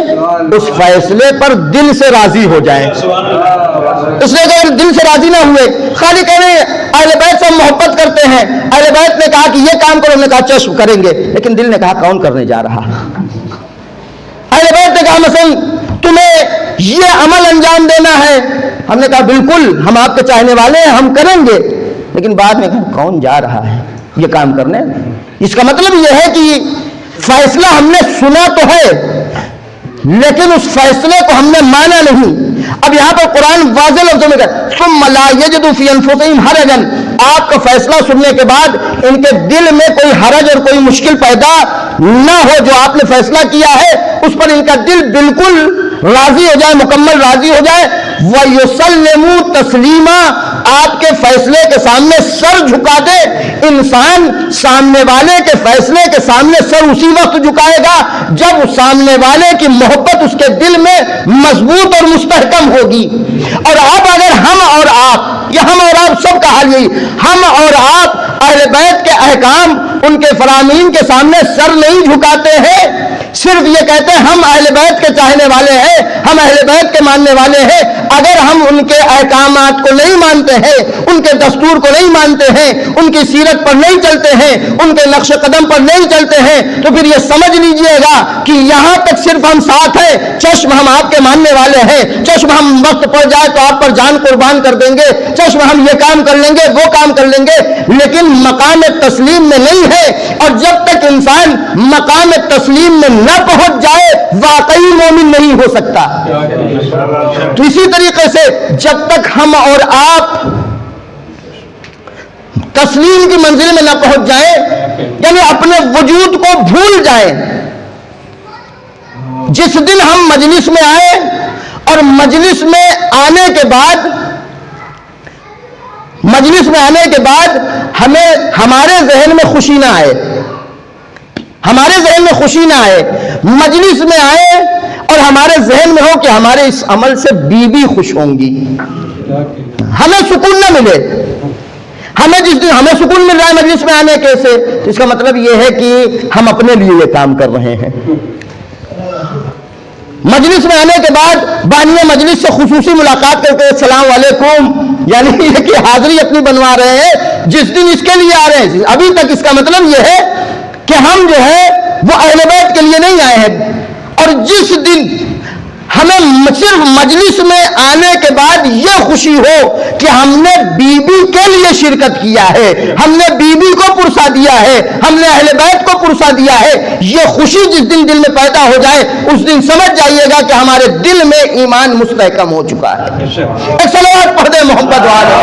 Speaker 2: اس فیصلے پر دل سے راضی ہو جائیں. اس لیے کہ اگر دل سے راضی نہ ہوئے, خالی کہنے اہل بیت سے محبت کرتے ہیں, اہل بیت نے کہا کہ یہ کام کرو, ہم نے کہا چشم کریں گے, لیکن دل نے کہا کون کرنے جا رہا. اہل بیت نے کہا مثلا تمہیں یہ عمل انجام دینا ہے, ہم نے کہا بالکل ہم آپ کے چاہنے والے ہیں, ہم کریں گے, لیکن بعد میں کہا کون جا رہا ہے یہ کام کرنے. اس کا مطلب یہ ہے کہ فیصلہ ہم نے سنا تو ہے لیکن اس فیصلے کو ہم نے مانا نہیں. اب یہاں پر قرآن واضح لفظوں میں کہا ثم لا یجدوا فی انفسہم حرجا, آپ کا فیصلہ سننے کے بعد ان کے دل میں کوئی حرج اور کوئی مشکل پیدا نہ ہو, جو آپ نے فیصلہ کیا ہے اس پر ان کا دل بالکل راضی ہو جائے, مکمل راضی ہو جائے. وَيُسَلِّمُوا تَسْلِيمًا, آپ کے فیصلے کے سامنے سر جھکا دے. انسان سامنے والے کے فیصلے کے سامنے سر اسی وقت جھکائے گا جب سامنے والے کی محبت اس کے دل میں مضبوط اور مستحکم ہوگی. اور اب اگر ہم اور آپ یا ہم اور آپ سب سوال یہی، ہم اور آپ اہل بیت کے احکام ان کے فرامین کے سامنے سر نہیں جھکاتے ہیں، صرف یہ کہتے ہیں ہم اہل بیت کے چاہنے والے ہیں، ہم اہل بیت کے ماننے والے ہیں۔ اگر ہم ان کے احکامات کو نہیں مانتے ہیں، ان کے دستور کو نہیں مانتے ہیں، ان کی سیرت پر نہیں چلتے ہیں، ان کے نقش قدم پر نہیں چلتے ہیں، تو پھر یہ سمجھ لیجئے گا کہ یہاں تک صرف ہم ساتھ ہیں، چشم ہم آپ کے ماننے والے ہیں، چشم ہم وقت پڑ جائے تو آپ پر جان قربان کر دیں گے، چشم ہم یہ کام کر لیں گے وہ کام کر لیں گے، لیکن مقام تسلیم میں نہیں ہے۔ اور جب تک انسان مقام تسلیم میں نہ پہنچ جائے واقعی مومن نہیں ہو سکتا۔ تو اسی طریقے سے جب تک ہم اور آپ تسلیم کی منزل میں نہ پہنچ جائیں، یعنی اپنے وجود کو بھول جائیں، جس دن ہم مجلس میں آئے اور مجلس میں آنے کے بعد ہمارے ذہن میں خوشی نہ آئے، مجلس میں آئے اور ہمارے ذہن میں ہو کہ ہمارے اس عمل سے بیوی خوش ہوں گی، ہمیں سکون نہ ملے، جس دن ہمیں سکون مل رہا ہے مجلس میں آنے کے سے، تو اس کا مطلب یہ ہے کہ ہم اپنے لیے یہ کام کر رہے ہیں۔ مجلس میں آنے کے بعد بانی مجلس سے خصوصی ملاقات کر کے السلام علیکم، یعنی یہ کہ حاضری اپنی بنوا رہے ہیں جس دن اس کے لیے آ رہے ہیں، ابھی تک اس کا مطلب یہ ہے کہ ہم جو ہے وہ اہل بیت کے لیے نہیں آئے ہیں۔ اور جس دن ہمیں صرف مجلس میں آنے کے بعد یہ خوشی ہو کہ ہم نے بیوی کے لیے شرکت کیا ہے، ہم نے بیوی کو پرسا دیا ہے، ہم نے اہل بیت کو پرسا دیا ہے، یہ خوشی جس دن دل میں پیدا ہو جائے اس دن سمجھ جائیے گا کہ ہمارے دل میں ایمان مستحکم ہو چکا ہے۔ ایک صلوات پڑھ دیں محمد والے۔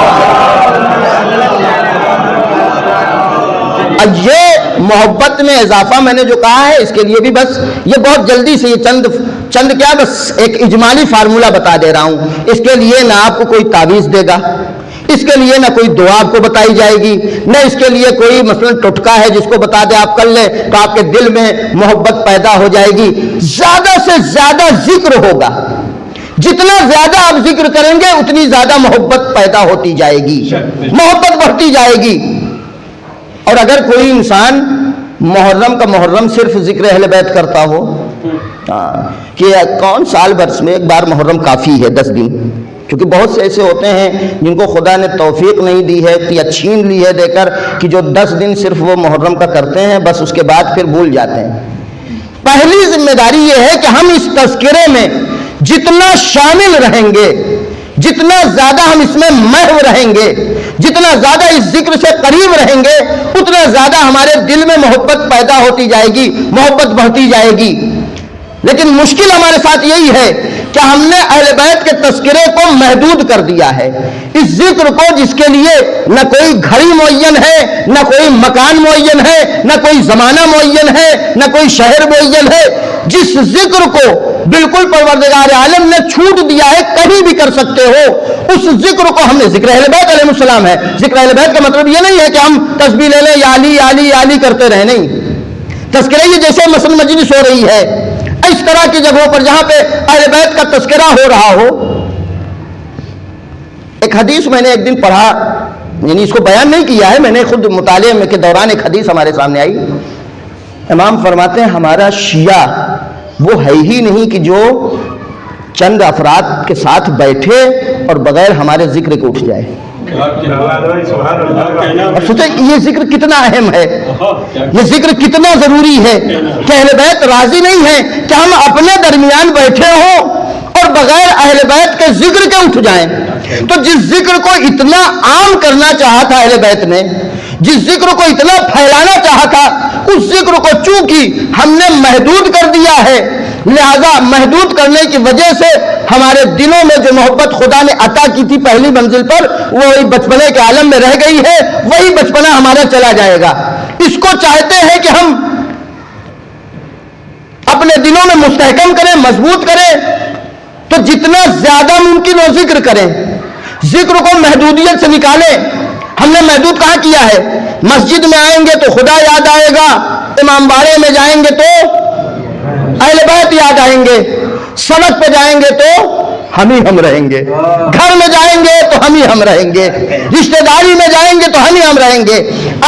Speaker 2: یہ محبت میں اضافہ میں نے جو کہا ہے اس کے لیے بھی بس یہ بہت جلدی سے یہ چند کیا بس ایک اجمالی فارمولہ بتا دے رہا ہوں، اس کے لیے نہ آپ کو کوئی تعویذ دے گا، اس کے لیے نہ کوئی دعا آپ کو بتائی جائے گی، نہ اس کے لیے کوئی مثلا ٹٹکا ہے جس کو بتا دے آپ کر لیں تو آپ کے دل میں محبت پیدا ہو جائے گی۔ زیادہ سے زیادہ ذکر ہوگا، جتنا زیادہ آپ ذکر کریں گے اتنی زیادہ محبت پیدا ہوتی جائے گی، محبت بڑھتی جائے گی۔ اور اگر کوئی انسان محرم کا محرم صرف ذکر اہل بیت کرتا ہو، کہ کون سال برس میں ایک بار محرم کافی ہے 10 دن، کیونکہ بہت سے ایسے ہوتے ہیں جن کو خدا نے توفیق نہیں دی ہے یا چھین لی ہے دے کر کہ جو 10 دن صرف وہ محرم کا کرتے ہیں بس اس کے بعد پھر بھول جاتے ہیں۔ پہلی ذمہ داری یہ ہے کہ ہم اس تذکرے میں جتنا شامل رہیں گے، جتنا زیادہ ہم اس میں محو رہیں گے، جتنا زیادہ اس ذکر سے قریب رہیں گے اتنا زیادہ ہمارے دل میں محبت پیدا ہوتی جائے گی، محبت بڑھتی جائے گی۔ لیکن مشکل ہمارے ساتھ یہی ہے کہ ہم نے اہل بیت کے تذکرے کو محدود کر دیا ہے، اس ذکر کو جس کے لیے نہ کوئی گھڑی معین ہے، نہ کوئی مکان معین ہے، نہ کوئی زمانہ معین ہے، نہ کوئی شہر معین ہے، جس ذکر کو بالکل پروردگار عالم نے چھوٹ دیا ہے کہیں بھی کر سکتے ہو، اس ذکر کو ہم نے ذکر اہل بیت علیہ السلام ہے۔ ذکر اہل بیت کا مطلب یہ نہیں ہے کہ ہم تسبیح لے لیں یا علی علی علی کرتے رہیں، نہیں، تذکرہ یہ جیسے مثلا مجلس ہو رہی ہے اس طرح کی جگہوں پر جہاں پہ اہل بیت کا تذکرہ ہو رہا ہو۔ ایک حدیث میں نے ایک دن پڑھا، یعنی اس کو بیان نہیں کیا ہے، میں نے خود مطالعے میں کے دوران ایک حدیث ہمارے سامنے آئی، امام فرماتے ہیں ہمارا شیعہ وہ ہے ہی نہیں کہ جو چند افراد کے ساتھ بیٹھے اور بغیر ہمارے ذکر کے اٹھ جائے۔ اور سوچیں یہ ذکر کتنا اہم ہے، یہ ذکر کتنا ضروری ہے کہ اہل بیت راضی نہیں ہے کہ ہم اپنے درمیان بیٹھے ہوں اور بغیر اہل بیت کے ذکر کے اٹھ جائیں۔ تو جس ذکر کو اتنا عام کرنا چاہا تھا اہل بیت نے، جس ذکر کو اتنا پھیلانا چاہا تھا، اس ذکر کو چونکہ ہم نے محدود کر دیا ہے، لہذا محدود کرنے کی وجہ سے ہمارے دلوں میں جو محبت خدا نے عطا کی تھی پہلی منزل پر وہی بچپنے کے عالم میں رہ گئی ہے، وہی بچپنا ہمارا چلا جائے گا۔ اس کو چاہتے ہیں کہ ہم اپنے دلوں میں مستحکم کریں، مضبوط کریں، تو جتنا زیادہ ممکن ہو ذکر کریں، ذکر کو محدودیت سے نکالیں۔ ہم نے محدود کہاں کیا ہے؟ مسجد میں آئیں گے تو خدا یاد آئے گا، امام باڑے میں جائیں گے تو اہل بیت یاد آئیں گے، سڑک پہ جائیں گے تو ہم ہی ہم رہیں گے، گھر میں جائیں گے تو ہم ہی ہی ہم رہیں گے، رشتہ داری میں جائیں گے تو ہم ہی ہم رہیں گے۔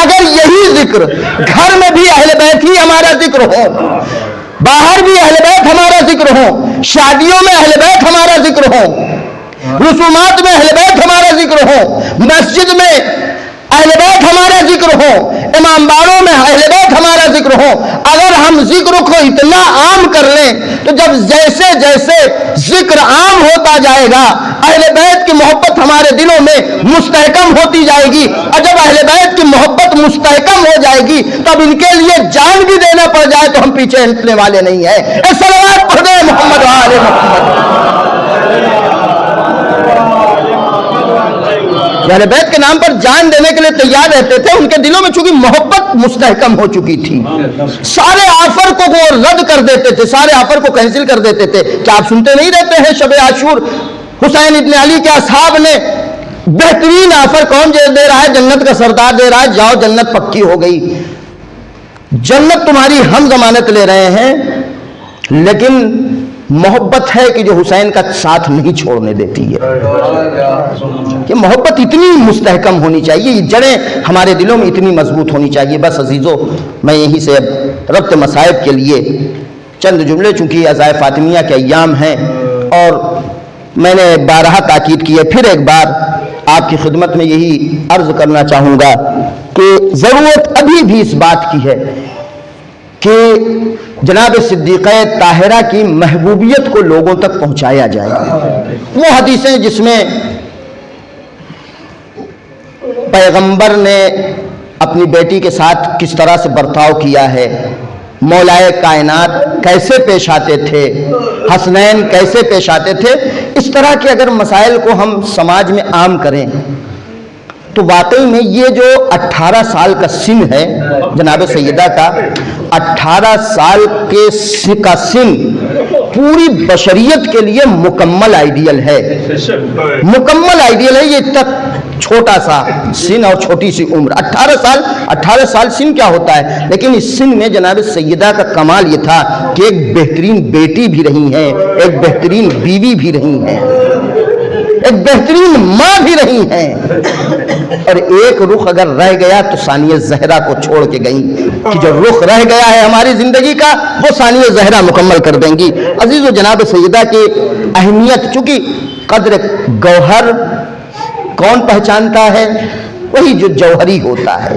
Speaker 2: اگر یہی ذکر گھر میں بھی اہل بیت ہی ہمارا ذکر ہو، باہر بھی اہل بیت ہمارا ذکر ہو، شادیوں میں اہل بیت ہمارا ذکر ہو، رسومات میں اہل بیت ہمارا ذکر ہو، مسجد میں اہل بیت ہمارا ذکر ہو، امام باڑوں میں اہل بیت ہمارا ذکر ہو، اگر ہم ذکر کو اتنا عام کر لیں تو جب جیسے جیسے ذکر عام ہوتا جائے گا اہل بیت کی محبت ہمارے دلوں میں مستحکم ہوتی جائے گی، اور جب اہل بیت کی محبت مستحکم ہو جائے گی تب ان کے لیے جان بھی دینا پڑ جائے تو ہم پیچھے ہٹنے والے نہیں ہیں۔ صلوات پڑھ دیں محمد و آل محمد۔ اہل بیت کے نام پر جان دینے کے لیے تیار رہتے تھے، ان کے دلوں میں چونکہ محبت مستحکم ہو چکی تھی، سارے آفر کو وہ رد کر دیتے تھے، سارے آفر کو کینسل کر دیتے تھے۔ کیا آپ سنتے نہیں رہتے ہیں شب عاشور حسین ابن علی کے اصحاب نے بہترین آفر کون دے رہا ہے؟ جنت کا سردار دے رہا ہے، جاؤ جنت پکی ہو گئی، جنت تمہاری ہم ضمانت لے رہے ہیں، لیکن محبت ہے کہ جو حسین کا ساتھ نہیں چھوڑنے دیتی ہے۔ کہ محبت اتنی مستحکم ہونی چاہیے، یہ جڑیں ہمارے دلوں میں اتنی مضبوط ہونی چاہیے۔ بس عزیزو، میں یہیں سے اب ربط مصائب کے لیے چند جملے، چونکہ عزائے فاطمیہ کے ایام ہیں اور میں نے بارہا تاکید کی ہے، پھر ایک بار آپ کی خدمت میں یہی عرض کرنا چاہوں گا کہ ضرورت ابھی بھی اس بات کی ہے کہ جناب صدیقہ طاہرہ کی محبوبیت کو لوگوں تک پہنچایا جائے۔ وہ حدیثیں جس میں پیغمبر نے اپنی بیٹی کے ساتھ کس طرح سے برتاؤ کیا ہے، مولائے کائنات کیسے پیش آتے تھے، حسنین کیسے پیش آتے تھے، اس طرح کے اگر مسائل کو ہم سماج میں عام کریں تو واقعی میں یہ جو 18 سال کا سن ہے جناب سیدہ کا، 18 سال کا سن پوری بشریت کے لیے مکمل آئیڈیل ہے، مکمل آئیڈیل ہے۔ یہ تک چھوٹا سا سن اور چھوٹی سی عمر، 18 سال سن کیا ہوتا ہے، لیکن اس سن میں جناب سیدہ کا کمال یہ تھا کہ ایک بہترین بیٹی بھی رہی ہیں، ایک بہترین بیوی بھی رہی ہیں، ایک بہترین ماں بھی رہی ہیں، اور ایک رخ اگر رہ گیا تو ثانیہ زہرا کو چھوڑ کے گئیں کہ جو رخ رہ گیا ہے ہماری زندگی کا وہ ثانیہ زہرا مکمل کر دیں گی۔ عزیز و جناب سیدہ کی اہمیت، چونکہ قدر گوہر کون پہچانتا ہے؟ وہی جو جوہری ہوتا ہے،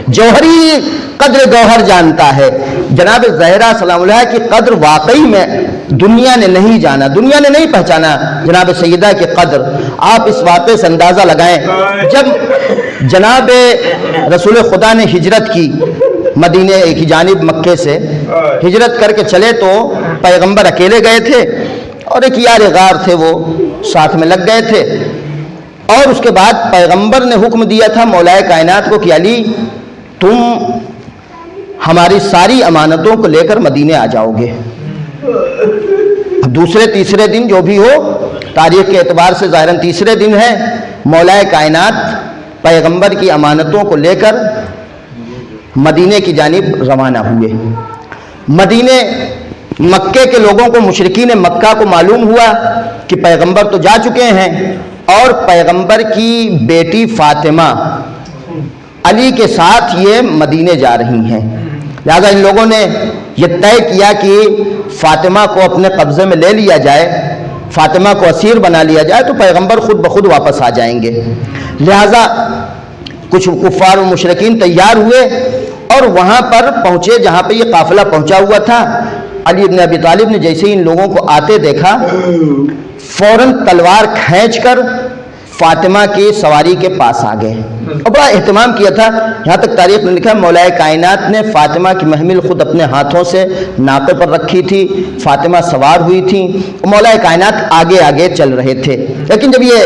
Speaker 2: جوہری قدر گوہر جانتا ہے۔ جناب زہرا سلام اللہ کی قدر واقعی میں دنیا نے نہیں جانا، دنیا نے نہیں پہچانا جناب سیدہ کی قدر۔ آپ اس واقعے سے اندازہ لگائیں، جب جناب رسول خدا نے ہجرت کی مدینے کی جانب، مکے سے ہجرت کر کے چلے تو پیغمبر اکیلے گئے تھے اور ایک یار غار تھے، وہ ساتھ میں لگ گئے تھے، اور اس کے بعد پیغمبر نے حکم دیا تھا مولائے کائنات کو کہ علی تم ہماری ساری امانتوں کو لے کر مدینے آ جاؤ گے۔ دوسرے تیسرے دن جو بھی ہو، تاریخ کے اعتبار سے ظاہراً تیسرے دن ہے، مولائے کائنات پیغمبر کی امانتوں کو لے کر مدینے کی جانب روانہ ہوئے۔ مدینے مکے کے لوگوں کو، مشرکین مکہ کو معلوم ہوا کہ پیغمبر تو جا چکے ہیں اور پیغمبر کی بیٹی فاطمہ علی کے ساتھ یہ مدینے جا رہی ہیں، لہذا ان لوگوں نے یہ طے کیا کہ فاطمہ کو اپنے قبضے میں لے لیا جائے، فاطمہ کو اسیر بنا لیا جائے تو پیغمبر خود بخود واپس آ جائیں گے۔ لہذا کچھ کفار و مشرکین تیار ہوئے اور وہاں پر پہنچے جہاں پہ یہ قافلہ پہنچا ہوا تھا۔ علی بن ابی طالب نے جیسے ہی ان لوگوں کو آتے دیکھا، فوراً تلوار کھینچ کر فاطمہ کی سواری کے پاس آ گئے اور بڑا اہتمام کیا تھا۔ یہاں تک تاریخ میں لکھا مولائے کائنات نے فاطمہ کی محمل خود اپنے ہاتھوں سے ناقے پر رکھی تھی، فاطمہ سوار ہوئی تھی، مولائے کائنات آگے آگے چل رہے تھے۔ لیکن جب یہ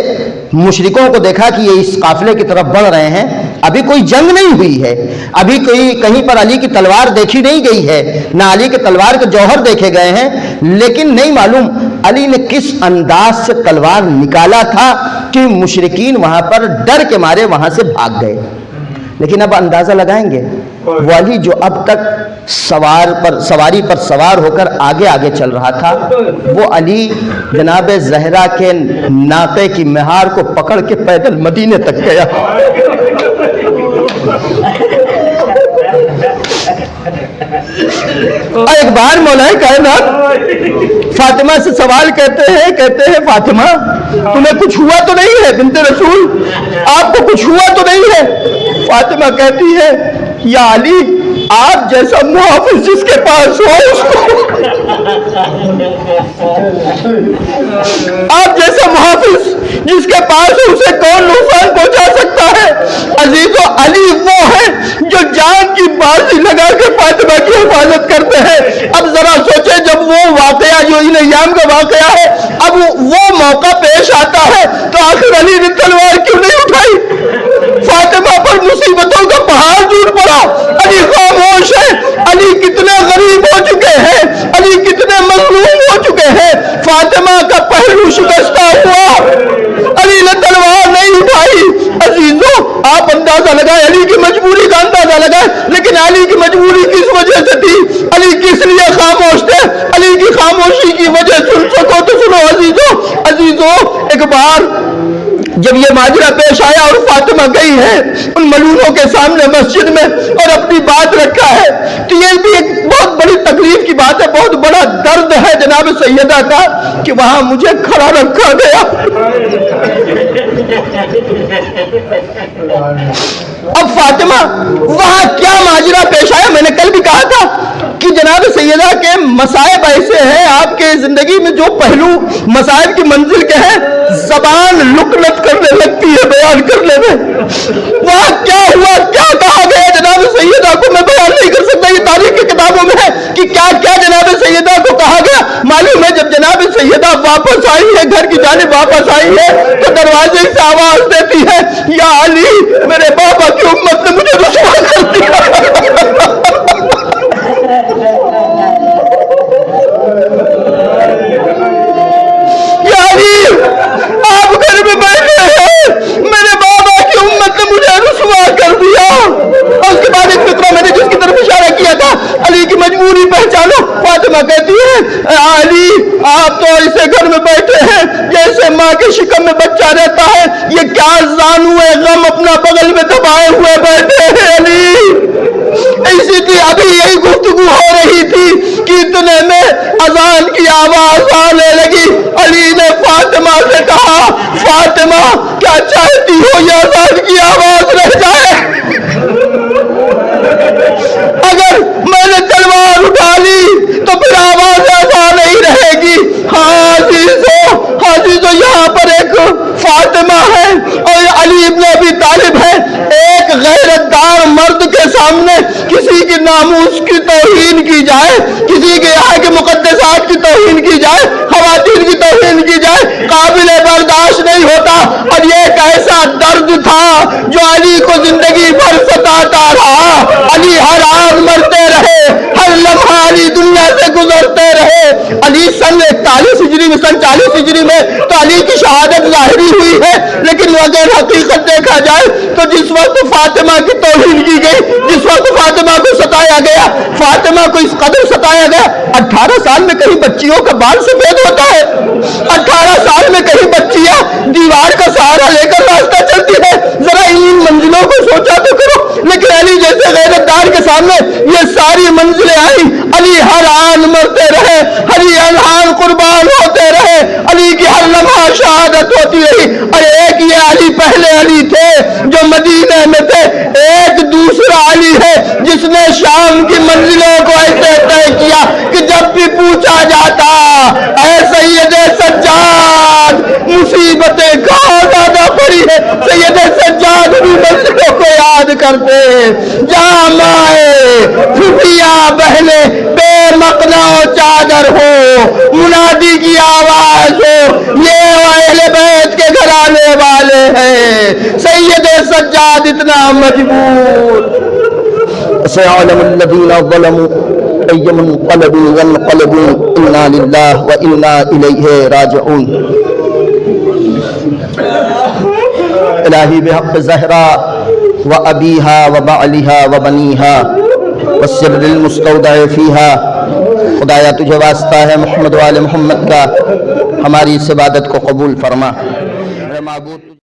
Speaker 2: مشرکوں کو دیکھا کہ یہ اس قافلے کی طرف بڑھ رہے ہیں، ابھی کوئی جنگ نہیں ہوئی ہے، ابھی کوئی کہیں پر علی کی تلوار دیکھی نہیں گئی ہے، نہ علی کے تلوار کے جوہر دیکھے گئے ہیں، لیکن نہیں معلوم علی نے کس انداز سے تلوار نکالا تھا کہ مشرکین وہاں پر ڈر کے مارے وہاں سے بھاگ گئے۔ لیکن اب اندازہ لگائیں گے وہ علی جو اب تک سواری پر سوار ہو کر آگے آگے چل رہا تھا، وہ علی جناب زہرا کے ناقے کی مہار کو پکڑ کے پیدل مدینے تک گیا۔ اور ایک بار مولا کائنات فاطمہ سے سوال کہتے ہیں فاطمہ تمہیں کچھ ہوا تو نہیں ہے بنت رسول، آپ کو کچھ ہوا تو نہیں ہے؟ فاطمہ کہتی ہے یا علی آپ جیسا محافظ جس کے پاس ہو اس کو، آپ جیسا محافظ جس کے پاس ہو اسے کون نقصان پہنچا سکتا ہے؟ عزیزو علی وہ ہے جو جان کی بازی لگا کے فاطمہ کی حفاظت کرتے ہیں۔ اب ذرا سوچیں جب وہ واقعہ جو ان ایام کا واقعہ ہے اب وہ موقع پیش آتا ہے تو آخر علی نے تلوار کیوں نہیں اٹھائی؟ فاطمہ پر مصیبتوں کا پہاڑ ٹوٹ پڑا، علی خاموش ہے۔ علی کتنے غریب ہو چکے ہیں، علی کتنے مظلوم ہو چکے ہیں، فاطمہ کا پہلو شکستہ ہوا، علی نے تلوار نہیں اٹھائی۔ عزیزو آپ اندازہ لگائے، علی کی مجبوری کا اندازہ لگائے، لیکن علی کی مجبوری کس وجہ سے تھی؟ علی کس لیے خاموش تھے؟ علی کی خاموشی کی وجہ سن سکو تو سنو عزیزو ایک بار جب یہ ماجرا پیش آیا اور فاطمہ گئی ہے ان ملوموں کے سامنے مسجد میں اور اپنی بات رکھا ہے تو یہ بھی ایک بہت بڑی تکلیف کی بات ہے، بہت بڑا درد ہے جناب سیدہ کا کہ وہاں مجھے کھڑا رکھا گیا۔ اب فاطمہ وہاں کیا ماجرا پیش آیا؟ میں نے کل بھی کہا تھا کہ جناب سیدہ کے مصائب ایسے ہیں، آپ کے زندگی میں جو پہلو مصائب کی منزل کے ہیں زبان لکنت کرنے لگتی ہے بیان کرنے میں۔ وہاں کیا ہوا، کیا کہا گیا جناب سیدہ کو میں بیان نہیں کر سکتا، یہ تاریخ کی کتابوں میں ہے کہ کیا کیا جناب سیدہ کو کہا گیا۔ معلوم ہے جب جناب سیدہ واپس آئی ہے، گھر کی جانب واپس آئی ہے تو دروازے سے آواز دیتی ہے یا علی میرے بابا کی امت نے مجھے رسوا کر دیا۔ آپ گھر میں بیٹھے ہیں، میرے بابا کی امت نے مجھے رسوا کر دیا۔ اور اس کے بعد ایک فقرہ میں نے جس کی طرف اشارہ کیا تھا، علی کی مجبوری پہچانو۔ فاطمہ کہتی ہے علی آپ تو ایسے گھر میں بیٹھے ہیں جیسے ماں کے شکم میں بچہ رہتا ہے، یہ کیا زانوئے غم اپنا بغل میں دبائے ہوئے بیٹھے ہیں علی۔ اسی تھی ابھی یہی گفتگو ہو رہی تھی کہ اتنے میں اذان کی آواز آنے لگی۔ علی نے فاطمہ سے کہا فاطمہ کیا چاہتی ہو یہ اذان کی آواز رہ جائے؟ اگر میں نے تلوار اٹھا لی تو پھر آواز ایسا نہیں رہے گی۔ ہاں عزیزو یہاں پر ایک فاطمہ ہے اور علی ابن ابی طالب ہے۔ ایک غیرت دار مرد کے سامنے کسی کی ناموس کی توہین کی جائے، کسی کے یہاں کے مقدسات کی توہین کی جائے، خواتین کی توہین کی جائے، قابل برداشت نہیں ہوتا۔ اور یہ ایک ایسا درد تھا جو علی کو زندگی بھر ستاتا رہا۔ علی ہر آن مرتے رہے، ہر لمحہ علی دنیا سے گزرتے رہے۔ علی سن 41 ہجری میں، سن 40 ہجری میں تو علی کی شہادت ظاہری ہوئی ہے، لیکن اگر حقیقت دیکھا جائے تو جس وقت فاطمہ کی توہین کی گئی، جس وقت فاطمہ کو ستایا گیا، فاطمہ کو اس قدر ستایا گیا، 18 سال میں کہیں بچیوں کا بال سفید ہوتا ہے؟ 18 سال میں کہیں بچیاں دیوار کا سہارا لے کر راستہ چلتی ہے؟ ذرا ان منزلوں کو سوچا تو کرو۔ لیکن علی جیسے غیرت دار کے سامنے یہ ساری منزلیں آئیں۔ علی ہر آن مرتے رہے، ہر آن قربان ہوتے رہے، علی کی ہر لمحہ شہادت ہوتی رہی۔ اور ایک یہ علی پہلے علی تھے جو مدینے میں تھے، ایک دوسرا علی ہے جس نے شام کی منزلوں کو ایسے طے کیا کہ جب بھی پوچھا جاتا اے سید سجاد مصیبتیں کہاں زیادہ پڑی ہے، سید سجاد بھی منزلوں کو یاد کرتے جہاں مائے پھوپھیا بہنے بے مقنا چادر ہو، منادی کی آواز ہو، یہ اہل بیت کے گھرانے والے ہیں۔ سید سجاد اتنا مجبور۔ سيعلم الذين ظلموا أي منقلب ينقلبون إنا لله وإنا إليه راجعون۔ الہی بحق زہرا وأبيها وبعلها وبنيها والسر المستودع فيها. خدایا تجھے واسطہ ہے محمد و آل محمد کا، ہماری اس عبادت کو قبول فرما.